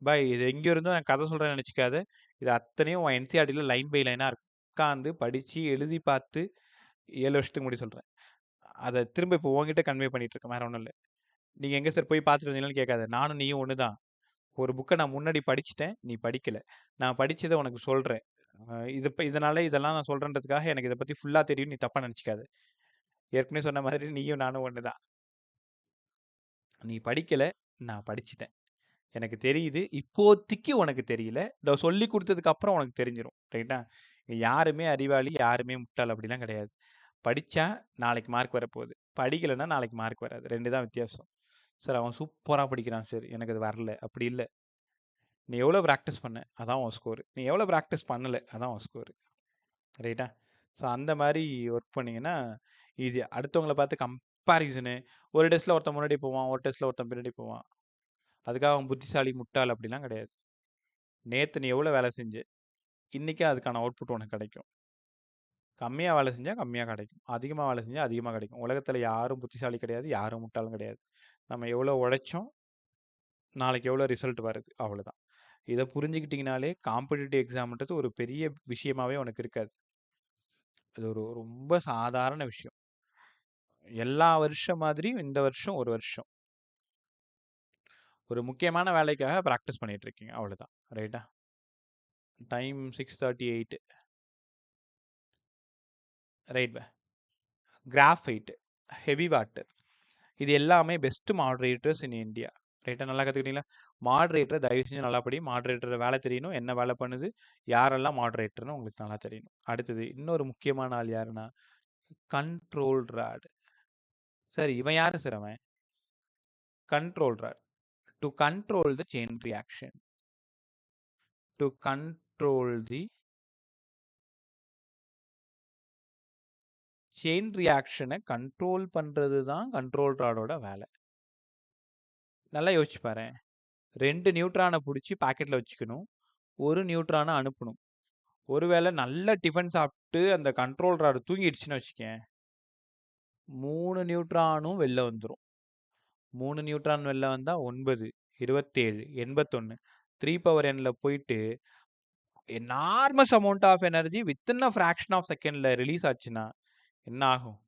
பை. இது எங்கே இருந்தோ நான் கதை சொல்கிறேன்னு நினச்சிக்காது. இது அத்தனையும் என்சிஆர்டியில் லைன் பை லைனாக இருக்கு. உட்காந்து படித்து எழுதி பார்த்து 7 வருஷத்துக்கு முன்னாடி சொல்கிறேன். அதை திரும்ப இப்போ உங்ககிட்ட கன்வே பண்ணிட்டு இருக்கேன், வேற ஒன்றும் இல்லை. நீங்கள் எங்கே சார் போய் பார்த்துட்டு வந்தீங்கன்னு கேட்காது. நானும் நீயும் ஒன்று தான். ஒரு புக்கை நான் முன்னாடி படிச்சுட்டேன், நீ படிக்கலை. நான் படித்ததை உனக்கு சொல்கிறேன். இதனால இதெல்லாம் நான் சொல்கிறேன்றதுக்காக எனக்கு இதை பற்றி ஃபுல்லாக தெரியும் நீ தப்பாக நினச்சிக்காது. ஏற்கனவே சொன்ன மாதிரி நீயும் நானும் ஒன்று தான். நீ படிக்கலை, நான் படிச்சுட்டேன், எனக்கு தெரியுது. இப்போதைக்கு உனக்கு தெரியல, இதை சொல்லி கொடுத்ததுக்கு அப்புறம் உனக்கு தெரிஞ்சிடும். ரைட்டா? யாருமே அறிவாளி, யாருமே முட்டாள் அப்படிலாம் கிடையாது. படித்தா நாளைக்கு மார்க் வரப்போகுது, படிக்கலைன்னா நாளைக்கு மார்க் வராது. 2 தான் வித்தியாசம். சார் அவன் சூப்பராக படிக்கிறான் சார், எனக்கு அது வரல. அப்படி இல்லை. நீ எவ்வளோ ப்ராக்டிஸ் பண்ண அதான் உன் ஸ்கோரு, நீ எவ்வளோ ப்ராக்டிஸ் பண்ணலை அதான் உன் ஸ்கோரு. ரைட்டா? ஸோ அந்த மாதிரி ஒர்க் பண்ணிங்கன்னா ஈஸியாக. அடுத்தவங்களை பார்த்து கம்பேரிசனு, ஒரு டெஸ்ட்டில் ஒருத்தன் முன்னாடி போவான், ஒரு டெஸ்ட்டில் ஒருத்தன் பின்னாடி போவான், அதுக்காக அவன் புத்திசாலி முட்டாள் அப்படிலாம் கிடையாது. நேற்று நீ எவ்வளோ வேலை செஞ்சு, இன்றைக்கி அதுக்கான அவுட்புட் உனக்கு கிடைக்கும். கம்மியாக வேலை செஞ்சால் கம்மியாக கிடைக்கும், அதிகமாக வேலை செஞ்சால் அதிகமாக கிடைக்கும். உலகத்தில் யாரும் புத்திசாலி கிடையாது, யாரும் முட்டாளும் கிடையாது. நம்ம எவ்வளோ உழைச்சோம், நாளைக்கு எவ்வளோ ரிசல்ட் வருது, அவ்வளோதான். இதை புரிஞ்சுக்கிட்டிங்கனாலே காம்படிட்டிவ் எக்ஸாம்ன்றது ஒரு பெரிய விஷயமாகவே உனக்கு இருக்காது. அது ஒரு ரொம்ப சாதாரண விஷயம். எல்லா வருஷம் மாதிரியும் இந்த வருஷம் ஒரு வருஷம் ஒரு முக்கியமான வேலைக்காக ப்ராக்டிஸ் பண்ணிட்டு இருக்கீங்க, அவ்வளோதான். ரைட்டா? டைம் 6:38. ரைட் பா. கிராஃபைட், ஹெவி வாட்டர், இது எல்லாமே பெஸ்ட் மாடரேட்டர்ஸ் இன் இந்தியா. ரைட்டாக? நல்லா கற்றுக்கிட்டீங்களா? மாடரேட்டர் தயவு செஞ்சு நல்லா படி. மாடரேட்டர் வேலை தெரியணும், என்ன வேலை பண்ணுது, யாரெல்லாம் மாடரேட்டர்னு உங்களுக்கு நல்லா தெரியணும். அடுத்தது இன்னொரு முக்கியமான ஆள் யாருன்னா கண்ட்ரோல் ராட். சார் இவன் யாரு சார்? அவன் control rod. To control the chain reaction. To control the chain ரியாக்ஷனை கண்ட்ரோல் பண்ணுறது தான் கண்ட்ரோல் ராடோட வேலை. நல்லா யோசிச்சு பாரு. 2 நியூட்ரானை பிடிச்சி பாக்கெட்டில் வச்சுக்கணும், 1 நியூட்ரானை அனுப்பணும். ஒருவேளை நல்ல டிஃபன் சாப்பிட்டு அந்த கண்ட்ரோல் ராடு தூங்கிடுச்சுன்னு வச்சுக்கேன், 3 நியூட்ரானும் வெளில வந்துடும். 3 நியூட்ரான் வெளில வந்தால் 9, 27, 81, 3n போயிட்டு enormous amount of energy within a fraction of செகண்ட்ல ரிலீஸ் ஆச்சுன்னா என்ன ஆகும்?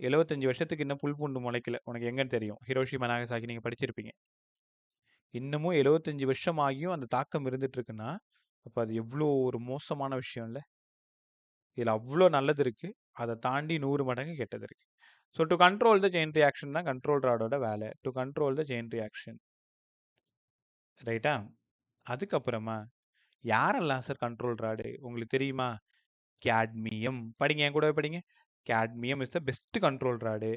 75 வருஷத்துக்கு இன்னும் புல் பூண்டு முளைக்கல. உனக்கு எங்கன்னு தெரியும்? ஹிரோஷிமா நாகசாகி நீங்க படிச்சிருப்பீங்க. இன்னமும் 75 வருஷம் ஆகியும் அந்த தாக்கம் இருந்துட்டு இருக்குன்னா, அப்ப அது எவ்ளோ ஒரு மோசமான விஷயம் இல்ல? இதுல அவ்ளோ நல்லது இருக்கு. அத தாண்டி 100 மடங்கு கெட்டது இருக்கு. So to control the chain reaction தான் கண்ட்ரோல் ராடோட வேலை. To control the chain reaction. ரைட்டா? அதுக்கப்புறமா யாரெல்லாம் சார் கண்ட்ரோல் ராடு? உங்களுக்கு தெரியுமா? கேட்மியம். படிங்க, என் கூடவே படிங்க. Cadmium is the pest control rod.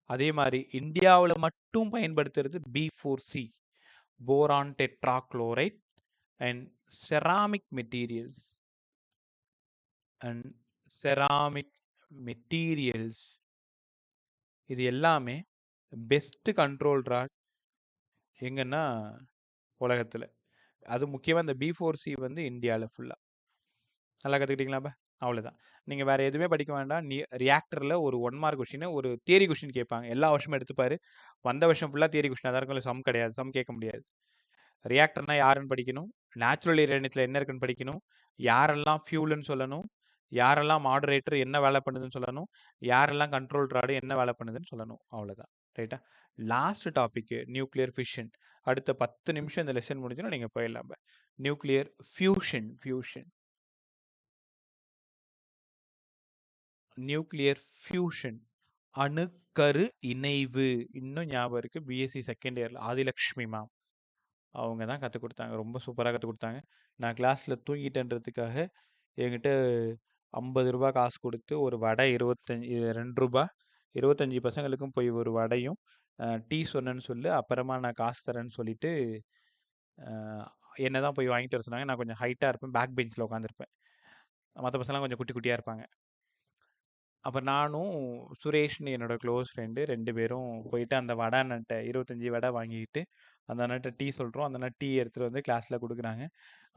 அதே மாதிரி இந்தியாவுல மட்டும் பயன்படுத்துறது B4C, boron tetrachloride and ceramic materials. And ceramic materials இது எல்லாமே பெஸ்ட் கண்ட்ரோல் ராட் எங்கன்னா உலகத்துல. அது முக்கியமா இந்த B4C வந்து இந்தியால ஃபுல்லா. நல்லா கத்துக்கிட்டீங்களாப்பா? அவ்வளவுதான். நீங்க வேற எதுவுமே படிக்க வேண்டாம். ரியாக்டர்ல ஒரு 1 மார்க் கொஸ்டின், ஒரு தியரி கொஸ்டின் கேட்பாங்க. எல்லா வருஷமும் எடுத்துப்பாரு. வந்த வருஷம் ஃபுல்லா தியரி கொஸ்டின் தான் இருக்கும். சம் கிடையாது. சம் கேட்க முடியாது. ரியாக்டர்னா யாருன்னு படிக்கணும். நேச்சுரல் யுரேனியத்துல என்ன இருக்குன்னு படிக்கணும். யாரெல்லாம் ஃபியூல்னு சொல்லணும். யாரெல்லாம் மாடரேட்டர் என்ன வேலை பண்ணுதுன்னு சொல்லணும். யாரெல்லாம் கண்ட்ரோல் ராடு என்ன வேலை பண்ணுதுன்னு சொல்லணும். அவ்வளவுதான். ரைட்டா? Last topic nuclear fission. அடுத்த 10 நிமிஷம் இந்த லெசன் முடிஞ்சுன்னா நீங்க போயிடலாம். Nuclear fusion. நியூக்ளியர் ஃபியூஷன் அணுக்கரு இணைவு. இன்னும் ஞாபகம் இருக்கு. பிஎஸ்சி செகண்ட் இயர்ல ஆதிலக்ஷ்மி மேம் அவங்க தான் கற்றுக் கொடுத்தாங்க. ரொம்ப சூப்பராக கற்றுக் கொடுத்தாங்க. நான் கிளாஸில் தூங்கிட்டேன்றதுக்காக என்கிட்ட 50 ரூபா காசு கொடுத்து ஒரு வடை 2 ரூபா 25 பசங்களுக்கும் போய் ஒரு வடையும் டீ சொன்னேன்னு சொல்லி அப்புறமா நான் காசு தரேன்னு சொல்லிட்டு என்ன தான் போய் வாங்கிட்டு வர சொன்னாங்க. நான் கொஞ்சம் ஹைட்டாக இருப்பேன், பேக் பெஞ்சில் உட்காந்துருப்பேன். மற்ற பசங்களாம் கொஞ்சம் குட்டி குட்டியாக இருப்பாங்க. அப்போ நானும் சுரேஷ்னு என்னோட க்ளோஸ் ஃப்ரெண்டு 2 பேரும் போயிட்டு அந்த வடை அண்ணன்ட்ட 25 வடை வாங்கிக்கிட்டு அந்த அண்ணன்ட்ட டீ சொல்கிறோம். அந்த அண்ணன் டீ எடுத்துகிட்டு வந்து கிளாஸில் கொடுக்குறாங்க.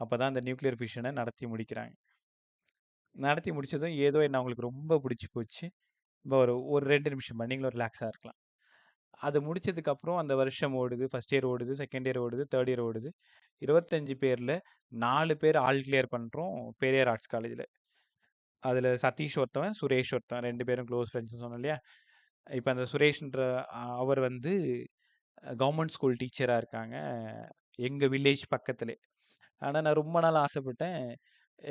அப்போ தான் அந்த நியூக்ளியர் ஃபிஷனை நடத்தி முடிக்கிறாங்க. நடத்தி முடிச்சதும் ஏதோ என்ன அவங்களுக்கு ரொம்ப பிடிச்சி போச்சு. இப்போ ஒரு 2 நிமிஷம் நீங்களும் ரிலாக்ஸாக இருக்கலாம். அது முடிச்சதுக்கப்புறம் அந்த வருஷம் ஓடுது. ஃபர்ஸ்ட் இயர் ஓடுது, செகண்ட் இயர் ஓடுது, தேர்ட் இயர் ஓடுது. 25 பேரில் 4 பேர் ஆல் கிளியர் பண்ணுறோம் பெரியார் ஆர்ட்ஸ் காலேஜில். அதில் சதீஷ் ஒருத்தவன், சுரேஷ் ஒருத்தவன், 2 பேரும் க்ளோஸ் ஃப்ரெண்ட்ஸ்னு சொன்னோம் இல்லையா? இப்போ அந்த சுரேஷ்ன்ற அவர் வந்து கவர்மெண்ட் ஸ்கூல் டீச்சராக இருக்காங்க எங்கள் வில்லேஜ் பக்கத்துலே. ஆனால் நான் ரொம்ப நாள் ஆசைப்பட்டேன்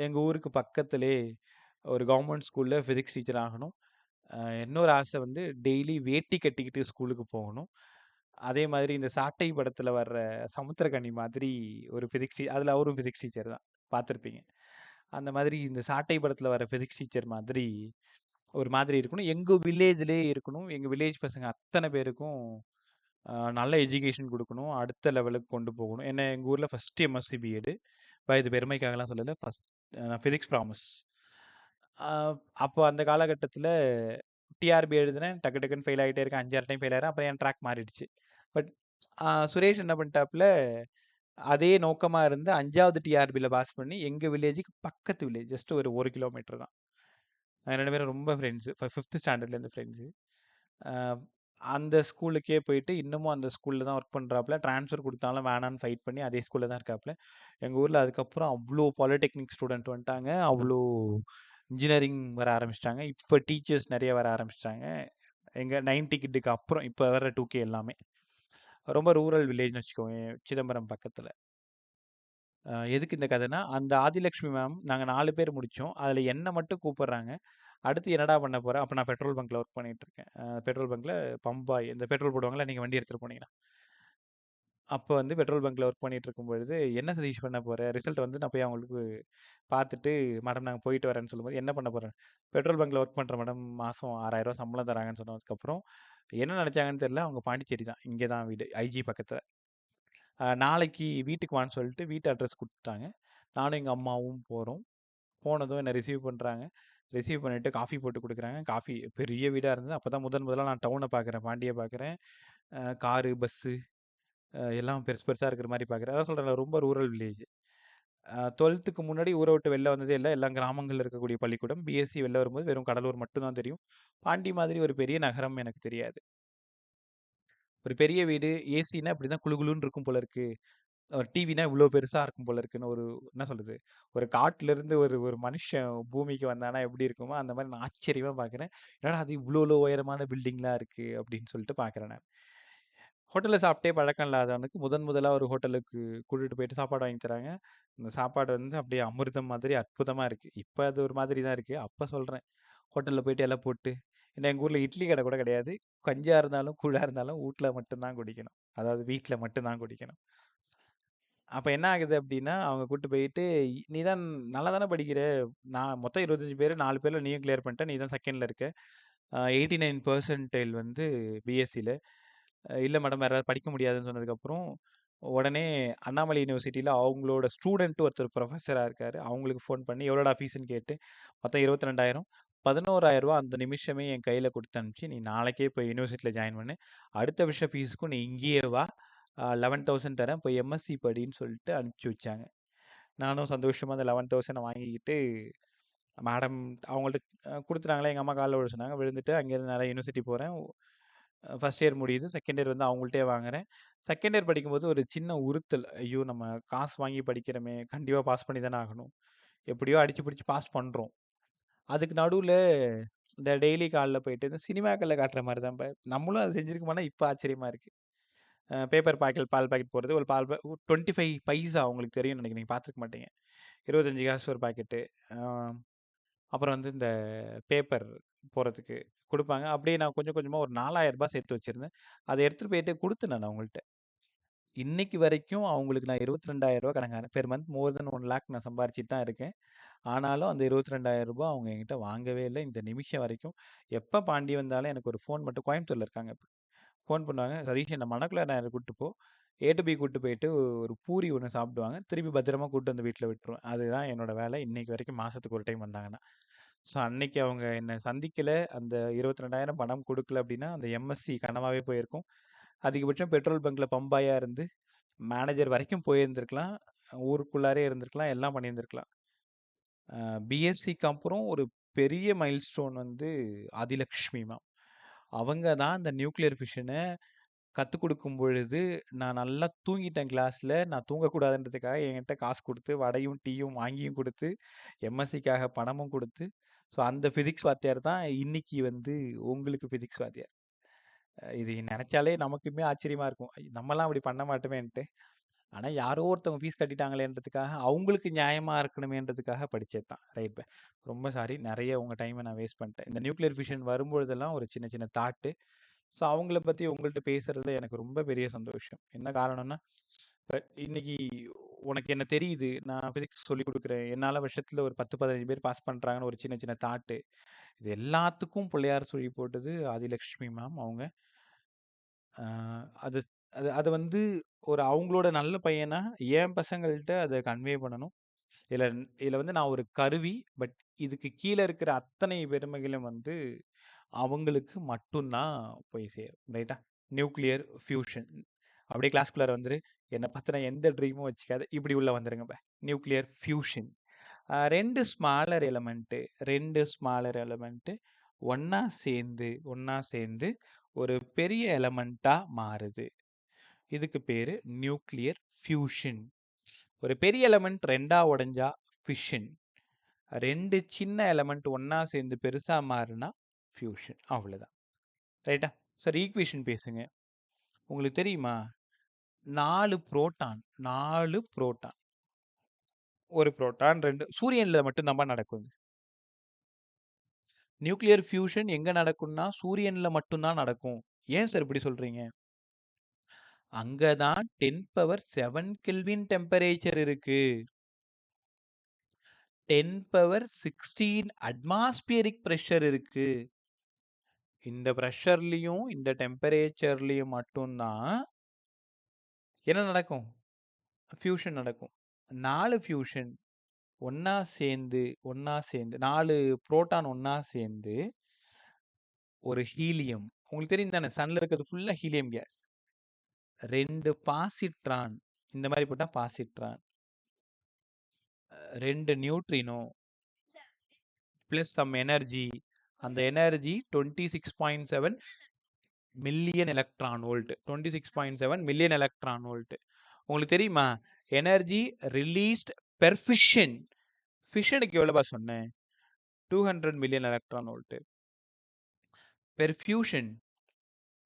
எங்கள் ஊருக்கு பக்கத்துலே ஒரு கவர்மெண்ட் ஸ்கூலில் ஃபிசிக்ஸ் டீச்சர் ஆகணும். இன்னொரு ஆசை வந்து டெய்லி வேட்டி கட்டிக்கிட்டு ஸ்கூலுக்கு போகணும். அதே மாதிரி இந்த சாட்டை படத்தில் வர்ற சமுத்திரக்கனி மாதிரி ஒரு ஃபிசிக்ஸ் அதில் அவரும் ஃபிசிக்ஸ் டீச்சர் தான், பார்த்துருப்பீங்க. அந்த மாதிரி இந்த சாட்டை படத்தில் வர ஃபிசிக்ஸ் டீச்சர் மாதிரி ஒரு மாதிரி இருக்கணும். எங்கள் வில்லேஜ்லேயே இருக்கணும். எங்கள் வில்லேஜ் பசங்க அத்தனை பேருக்கும் நல்ல எஜுகேஷன் கொடுக்கணும். அடுத்த லெவலுக்கு கொண்டு போகணும். என்ன எங்கள் ஊரில் ஃபஸ்ட்டு எம்எஸ்சி பிஎட். இது பெருமைக்காகலாம் சொல்லலை. ஃபஸ்ட் நான் ஃபிசிக்ஸ் ப்ராமிஸ். அப்போ அந்த காலகட்டத்தில் டிஆர்பி எழுதுனேன். டக்கு டக்குன்னு ஃபெயில் ஆகிட்டே இருக்கேன். 5-6 டைம் ஃபெயில் ஆகிறேன். அப்புறம் என் ட்ராக் மாறிடுச்சு. பட் சுரேஷ் என்ன பண்ணிட்டாப்புல அதே நோக்கமாக இருந்து 5வது டிஆர்பியில் பாஸ் பண்ணி எங்கள் வில்லேஜுக்கு பக்கத்து வில்லேஜ் ஜஸ்ட் ஒரு 1 கிலோமீட்டர் தான். நாங்கள் 2 பேரும் ரொம்ப ஃப்ரெண்ட்ஸு. 5th ஸ்டாண்டர்ட்லேருந்து friends. அந்த ஸ்கூலுக்கே போயிட்டு இன்னமும் அந்த ஸ்கூலில் தான் ஒர்க் பண்ணுறாப்புல. ட்ரான்ஸ்ஃபர் கொடுத்தாலும் வேணான்னு ஃபைட் பண்ணி அதே ஸ்கூலில் தான் இருக்காப்புல. எங்கள் ஊரில் அதுக்கப்புறம் அவ்வளோ பாலிடெக்னிக் ஸ்டூடெண்ட் வந்துட்டாங்க. அவ்வளோ இன்ஜினியரிங் வர ஆரம்பிச்சிட்டாங்க. இப்போ டீச்சர்ஸ் நிறைய வர ஆரம்பிச்சிட்டாங்க. எங்கள் 90 கிட்டுக்கு அப்புறம் இப்போ வர 2K எல்லாமே. ரொம்ப ரூரல் வில்லேஜ்னு வச்சுக்கோங்க, சிதம்பரம் பக்கத்தில். எதுக்கு இந்த கதைனா, அந்த ஆதிலக்ஷ்மி மேம் நாங்கள் 4 பேர் முடித்தோம். அதில் என்னை மட்டும் கூப்பிட்றாங்க. அடுத்து என்னடா பண்ண போகிற? அப்போ நான் பெட்ரோல் பங்க்கில் ஒர்க் பண்ணிகிட்ருக்கேன். பெட்ரோல் பங்க்கில் பம்பாய் இந்த பெட்ரோல் போடுவாங்களா, நீங்கள் வண்டி எடுத்துகிட்டு போனீங்கன்னா. அப்போ வந்து பெட்ரோல் பங்க்கில் ஒர்க் பண்ணிகிட்டு இருக்கும்பொழுது என்ன சதீஷ் பண்ண போகிறேன்? ரிசல்ட் வந்து நான் போய் அவங்களுக்கு பார்த்துட்டு மேடம் நாங்கள் போயிட்டு வரேன்னு சொல்லும்போது என்ன பண்ண போகிறேன்? பெட்ரோல் பங்க்கில் ஒர்க் பண்ணுற மேடம் மாதம் 6000 ரூபா சம்பளம் தராங்கன்னு சொன்னதுக்கப்புறம் என்ன நினச்சாங்கன்னு தெரியல. அவங்க பாண்டிச்சேரி தான், இங்கே தான் வீடு, ஐஜி பக்கத்தில். நாளைக்கு வீட்டுக்கு வான்னு சொல்லிட்டு வீட்டு அட்ரஸ் கொடுத்துட்டாங்க. நானும் எங்கள் அம்மாவும் போகிறோம். போனதும் என்னை ரிசீவ் பண்ணுறாங்க. ரிசீவ் பண்ணிவிட்டு காஃபி போட்டு கொடுக்குறாங்க. காஃபி பெரிய வீடாக இருந்தது. அப்போ தான் முதலாக நான் டவுனை பார்க்குறேன், பாண்டியை பார்க்குறேன். காரு, பஸ்ஸு எல்லாம் பெருசு பெருசாக இருக்கிற மாதிரி பார்க்குறேன். அதான் சொல்கிறேன், ரொம்ப ரூரல் வில்லேஜ். 12க்கு முன்னாடி ஊரை விட்டு வெளில வந்ததே இல்லை. எல்லாம் கிராமங்களில் இருக்கக்கூடிய பள்ளிக்கூடம். பிஎஸ்சி வெளில வரும்போது வெறும் கடலூர் மட்டும்தான் தெரியும். பாண்டி மாதிரி ஒரு பெரிய நகரம் எனக்கு தெரியாது. ஒரு பெரிய வீடு, ஏசின்னா இப்படி தான் குளு குளுன்னு இருக்கும் போல இருக்குது. ஒரு டிவினா இவ்ளோ பெருசா இருக்கும் போல இருக்குன்னு ஒரு என்ன சொல்றது? ஒரு காட்டுலருந்து ஒரு ஒரு மனுஷன் பூமிக்கு வந்தான்னா எப்படி இருக்குமோ, அந்த மாரி நான் ஆச்சரியமா பார்க்குறேன். என்னடா அது இவ்ளோ உயரமான பில்டிங்லாம் இருக்கு அப்படின்னு சொல்லிட்டு பார்க்குறேன் நான். ஹோட்டல்ல சாப்பிட்டே பழக்கம் இல்லாதவனுக்கு முதலா ஒரு ஹோட்டலுக்கு கூட்டிட்டு போயிட்டு சாப்பாடு வாங்கி தராங்க. அந்த சாப்பாடு வந்து அப்படியே அமிர்தம் மாதிரி அற்புதமா இருக்கு. இப்ப அது ஒரு மாதிரி தான் இருக்கு. அப்ப சொல்றேன். ஹோட்டல்ல போயிட்டு இலை போட்டு ஏன்னா எங்க ஊர்ல இட்லி கடை கூட கிடையாது. கஞ்சா இருந்தாலும், கூழா இருந்தாலும் வூட்ல மட்டும் தான் குடிக்கணும். அதாவது வீட்ல மட்டும் தான் குடிக்கணும். அப்ப என்ன ஆகுது அப்டின்னா, அவங்க கூட்டு போயிட்டு, "நீ தான் நல்லா தானே படிக்கிற. நான் மொத்தம் 25 பேரு, 4 பேர்ல நீயும் கிளியர் பண்ணிட்ட. நீ தான் செகண்ட்ல இருக்க. 89 பெர்சன்டைல் வந்து பிஎஸ்சில. இல்ல மேடம் வேற யாராவது படிக்க முடியாதுன்னு சொன்னதுக்கப்புறம், உடனே அண்ணாமலை யுனிவர்சிட்டில அவங்களோட ஸ்டூடண்ட் ஒருத்தர் புரொஃபஸரா இருக்காரு. அவங்களுக்கு ஃபோன் பண்ணி, "எவ்வளோடா ஃபீஸ்ன்னு?" கேட்டு, மொத்தம் 22,000 ரூ. 11,000 அந்த நிமிஷமே என் கையில குடுத்து அனுப்பிச்சு, "நீ நாளைக்கே போய் யுனிவர்சிட்டில ஜாயின் பண்ணு. அடுத்த வருஷ ஃபீஸுக்கும் நீ இங்கேயே வா. 11,000 தரேன். போய் எம்எஸ்சி படின்னு" சொல்லிட்டு அனுப்பிச்சு வச்சாங்க. நானும் சந்தோஷமா அந்த 11,000 வாங்கிக்கிட்டு, மேடம் அவங்கள்ட்ட குடுத்துட்டாங்களா, எங்க அம்மா கால்ல விழ சொன்னாங்க. விழுந்துட்டு அங்கேருந்து நேரா யுனிவர்சிட்டி போறேன். ஃபர்ஸ்ட் இயர் முடியுது. செகண்ட் இயர் வந்து அவங்கள்ட்டயே வாங்குறேன். செகண்ட் இயர் படிக்கும்போது ஒரு சின்ன உறுத்தல். ஐயோ! நம்ம காசு வாங்கி படிக்கிறோமே! கண்டிப்பா பாஸ் பண்ணி தானே ஆகணும். எப்படியோ அடிச்சு பிடிச்சு பாஸ் பண்றோம். அதுக்கு நடுவுல இந்த டெய்லி காலைல போயிட்டு இந்த சினிமாக்கள்ல காட்டுற மாரி தான் நம்மளும் அத செஞ்சிருக்கோமான்னா இப்ப ஆச்சரியமா இருக்கு. பேப்பர் பாக்கெட் பால் பாக்கெட் போடுறது. ஒரு பால் 25 பைசா உங்களுக்கு தெரியும்னு நெனைக்கிறேன். நீங்க பார்த்துருக்க மாட்டீங்க. 25 காசு ஒரு பாக்கெட்டு. அ அப்புறம் வந்து இந்த பேப்பர் போடுறதுக்கு குடுப்பாங்க. அப்படியே நான் கொஞ்சம் கொஞ்சமா ஒரு ரூ. 4,000 சேர்த்து வச்சிருந்தேன். அத எடுத்துட்டு போயிட்டு குடுத்தேன் நான் அவங்கள்ட்ட. இன்னைக்கு வரைக்கும் அவங்களுக்கு நான் ரூ. 22,000 கடன்காரன். பெர் மந்த் மோர் தென் 1,00,000 நான் சம்பாரிச்சுட்டு தான் இருக்கேன். ஆனாலும் அந்த ரூ. 22,000 அவங்க என்கிட்ட வாங்கவே இல்ல. இந்த நிமிஷம் வரைக்கும். எப்ப பாண்டி வந்தாலும் எனக்கு ஒரு ஃபோன் மட்டும் கோயம்புத்தூர்ல இருக்காங்க இப்ப. ஃபோன் பண்ணுவாங்க. "சதீஷ் என்ன மணக்குள நகர் கூட்டு போ. ஏ டூ பி கூட்டு போயிட்டு ஒரு பூரி ஒண்ணு சாப்பிடுவாங்க. திருப்பி பத்திரமா கூட்டு வந்து வீட்ல விட்டுருவேன்." அதுதான் என்னோட வேலை. இன்னைக்கு வரைக்கும் மாசத்துக்கு ஒரு டைம் வந்தாங்கன்னா. ஸோ அன்னைக்கு அவங்க என்ன சந்திக்கல. அந்த 22,000 பணம் குடுக்கல அப்படின்னா, அந்த எம்எஸ்சி கனவாவே போயிருக்கும். அதிகபட்சம் பெட்ரோல் பங்க்ல பம்பாயா இருந்து, மேனேஜர் வரைக்கும் போயிருந்திருக்கலாம். ஊருக்குள்ளாரயே இருந்திருக்கலாம். எல்லாம் பண்ணியிருந்திருக்கலாம். பிஎஸ்சிக்கு அப்புறம் ஒரு பெரிய மைல்ஸ்டோன் வந்து ஆதிலக்ஷ்மி மேம். அவங்க தான் இந்த நியூக்ளியர் ஃபிஷன கத்துக் குடுக்கும் பொழுது, நான் நல்லா தூங்கிட்டேன் கிளாஸ்ல. நான் தூங்கக்கூடாதுன்றதுக்காக என்கிட்ட காசு குடுத்து, வடையும், டீயும் வாங்கியும் குடுத்து, எம்எஸ்சிக்காக பணமும் குடுத்து, ஸோ அந்த பிசிக்ஸ் வாத்தியார் தான் இன்னைக்கு வந்து உங்களுக்கு பிசிக்ஸ் வாத்தியார். இது நெனச்சாலே நமக்குமே ஆச்சரியமா இருக்கும். நம்மலாம் அப்படி பண்ண மாட்டோமேன்ட்டு. ஆனா யாரோ ஒருத்தவங்க ஃபீஸ் கட்டிட்டாங்களேன்றதுக்காக, அவங்களுக்கு நியாயமா இருக்கணுமேன்றதுக்காக படிச்சது தான். ரைட். ரொம்ப சாரி. நெறைய உங்க டைம நான் வேஸ்ட் பண்ணிட்டேன். இந்த நியூக்ளியர் ஃபிஷன் வரும்பொழுதெல்லாம் ஒரு சின்ன சின்ன தாட்டு. ஸோ அவங்கள பத்தி உங்கள்ட்ட பேசுறதுல எனக்கு ரொம்ப பெரிய சந்தோஷம். என்ன காரணம்னா, இன்னைக்கு உனக்கு என்ன தெரியுது. நான் பிசிக்ஸ் சொல்லிக் குடுக்குறேன். என்னால வருஷத்துல ஒரு 10, 15 பேர் பாஸ் பண்றாங்கன்னு ஒரு சின்ன சின்ன தாட்டு. இது எல்லாத்துக்கும் பிள்ளையார் சுழி போட்டது ஆதிலட்சுமி மேம் அவங்க. அ அது அது அது வந்து ஒரு அவங்களோட நல்ல பையனா, என் பசங்கள்ட்ட அத கன்வே பண்ணணும். இதுல இதுல வந்து நான் ஒரு கருவி. பட் இதுக்கு கீழ இருக்கிற அத்தனை பெருமைகளும் வந்து அவங்களுக்கு மட்டும் தான் போய் சேரும். ரைட்டா? Nuclear fusion. அப்படியே கிளாஸ்க்குள்ளார வந்துரு. என்ன பத்தின எந்த ட்ரீமும் வச்சுக்காத. இப்படி உள்ள வந்துருங்க நியூக்ளியர் ஃபியூஷன். 2 ஸ்மாலர் எலமெண்ட் ஒண்ணா சேர்ந்து ஒரு பெரிய எலமெண்ட்டா மாறுது. இதுக்கு பேரு நியூக்ளியர் ஃபியூஷன். ஒரு பெரிய எலமெண்ட் 2ஆ உடைஞ்சா ஃபிஷன். 2 சின்ன எலமெண்ட் ஒண்ணா சேர்ந்து பெருசா மாறுனா ஃபியூஷன். அவ்வளவுதான். ரைட்டா? சரி ஈக்குவேஷன் பேசுங்க. உங்களுக்கு தெரியுமா? 4 புரோட்டான் 4 புரோட்டான். 1 புரோட்டான் 2 சூரியன்ல மட்டும் தான்பா நடக்கும். நியூக்ளியர் ஃபியூஷன் எங்க நடக்கும்னா சூரியன்ல மட்டும் தான் நடக்கும். ஏன் சார் இப்படி சொல்றீங்க? அங்க தான் 10^7 கெல்வின் டெம்பரேச்சர் இருக்கு. 10^16 அட்மாஸ்பியரிக் பிரஷர் இருக்கு. இந்த பிரஷர்லயும் இந்த டெம்பரேச்சர்லயும் மட்டும் தான் என்ன நடக்கும்? ஃபியூஷன் நடக்கும். 4 ஃபியூஷன் ஒண்ணா சேர்ந்து 4 புரோட்டான் ஒண்ணா சேர்ந்து ஒரு ஹீலியம். உங்களுக்கு தெரியும் தானே சன்ல இருக்கிறது ஃபுல்லா ஹீலியம் கேஸ். 2 பாசிட்ரான் இந்த மாதிரி போட்டா positron. 2 neutrino plus some energy. அந்த energy 26.7 million electron volt. 26.7 million electron volt. உங்களுக்கு தெரியுமா? Energy released per fission. ஃபிஷனுக்கு எவ்வளோப்பா சொன்னேன்? 200 million electron volt. Per fusion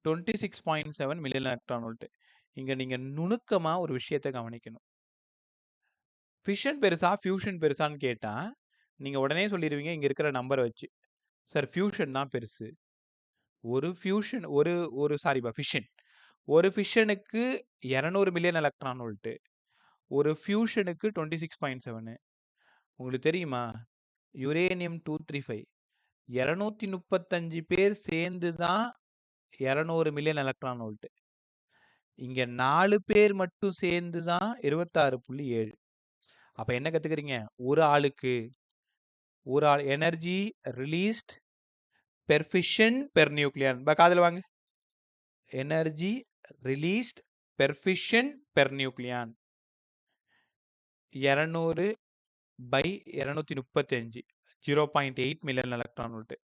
26.7 million electron volt. இங்க நீங்க நுணுக்கமா ஒரு விஷயத்த கவனிக்கணும். ஃபிஷன் பெருசா, ஃபியூஷன் பெருசான்னு கேட்டா, நீங்க உடனே சொல்லிருவீங்க இங்க இருக்கிற நம்பர வச்சு. சார் ஃபியூஷன் தான் பெருசு. ஒரு ஃபியூஷன் ஃபிஷன். ஒரு ஃபிஷனுக்கு 200 மில்லியன் எலக்ட்ரான் வோல்ட். ஒரு ஃபியூஷனுக்கு 26.7. உங்களுக்கு தெரியுமா? யுரேனியம் 235 235 பேர் சேர்ந்து தான் 200 மில்லியன் எலக்ட்ரான் வோல்ட். இங்க 4 பேர் மட்டும் சேர்ந்து தான் 26.7. அப்ப என்ன கத்துக்கிறீங்க? ஒரு ஆளுக்கு energy released per fission per nucleon. காதுல வாங்க. Energy released per fission per nucleon 200 by 235 0.8 million electron volt.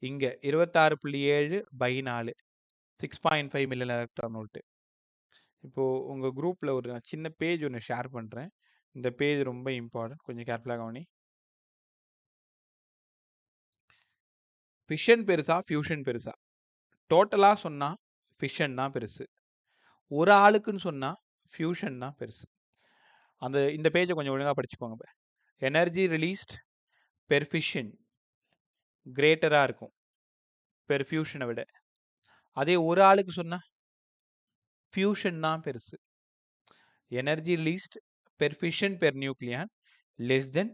இங்க 26.7 by 4 6.5 மில்லியன் எலக்ட்ரான் வோல்ட். இப்போ உங்க குரூப்ல ஒரு சின்ன பேஜ் ஒன்று ஷேர் பண்றேன். இந்த பேஜ் ரொம்ப இம்பார்ட்டன்ட். கொஞ்சம் கேர்ஃபுல்லா கவனி. ஃபிஷன் பெருசா, ஃபியூஷன் பெருசா? டோட்டலா சொன்னா ஃபிஷன் தான் பெருசு. ஒரு ஆளுக்குன்னு சொன்னா ஃபியூஷன் தான் பெருசு. இந்த பேஜை கொஞ்சம் ஒழுங்கா படிச்சுக்கோங்க. எனர்ஜி ரிலீஸ்ட் பெர் ஃபிஷன் கிரேட்டரா இருக்கும் பெர் ஃபியூஷனை விட. அதே ஒரு ஆளுக்கு சொன்னா ஃபியூஷன் தான் பெருசு. Energy released per fission per nucleon less than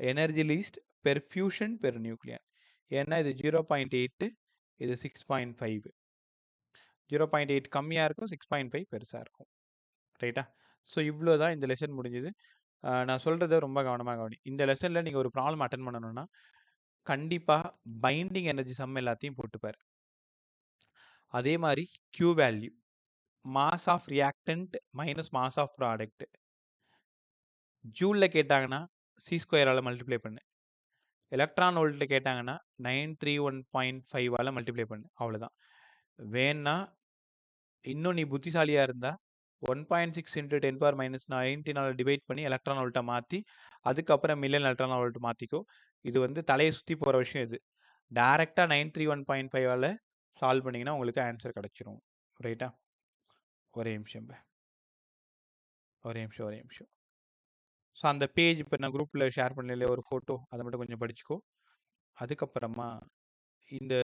energy released per fusion per nucleon. ஏன்னா இது 0.8, இது 6.5. 0.8 கம்மியாக இருக்கும், 6.5 பெருசாக இருக்கும். ரைட்டா? ஸோ இவ்வளோ தான் இந்த லெசன் முடிஞ்சது. நான் சொல்கிறத ரொம்ப கவனமாக கவனி. இந்த லெசனில் நீங்கள் ஒரு ப்ராப்ளம் அட்டன் பண்ணணும்னா கண்டிப்பாக பைண்டிங் எனர்ஜி சம் எல்லாத்தையும் போட்டுப்பார். அதே மாதிரி Q value, mass of reactant minus mass of product. ஜூலில் கேட்டாங்கன்னா C² மல்டிப்ளை பண்ணு. எலக்ட்ரான் வோல்ட்டில் கேட்டாங்கன்னா 931.5 மல்டிப்ளை பண்ணு. அவ்வளோதான். வேணா இன்னும் நீ புத்திசாலியாக இருந்தால் 1.6 × 10⁻⁹ டிவைட் பண்ணி எலக்ட்ரான் வோல்ட்டை மாற்றி அதுக்கப்புறம் மில்லியன் எலக்ட்ரான் வோல்ட் மாற்றிக்கோ. இது தலையை சுற்றி போகிற விஷயம். இது டைரெக்டாக 931.5 சால்வ் பண்ணிங்கன்னா உங்களுக்கு ஆன்சர் கிடச்சிரும். ரைட்டா? ஒரே நிமிஷம். ஸோ அந்த பேஜ் இப்போ நான் குரூப்பில் ஷேர் பண்ணல ஒரு ஃபோட்டோ, அதை மட்டும் கொஞ்சம் படிச்சுக்கோ. அதுக்கப்புறமா இந்த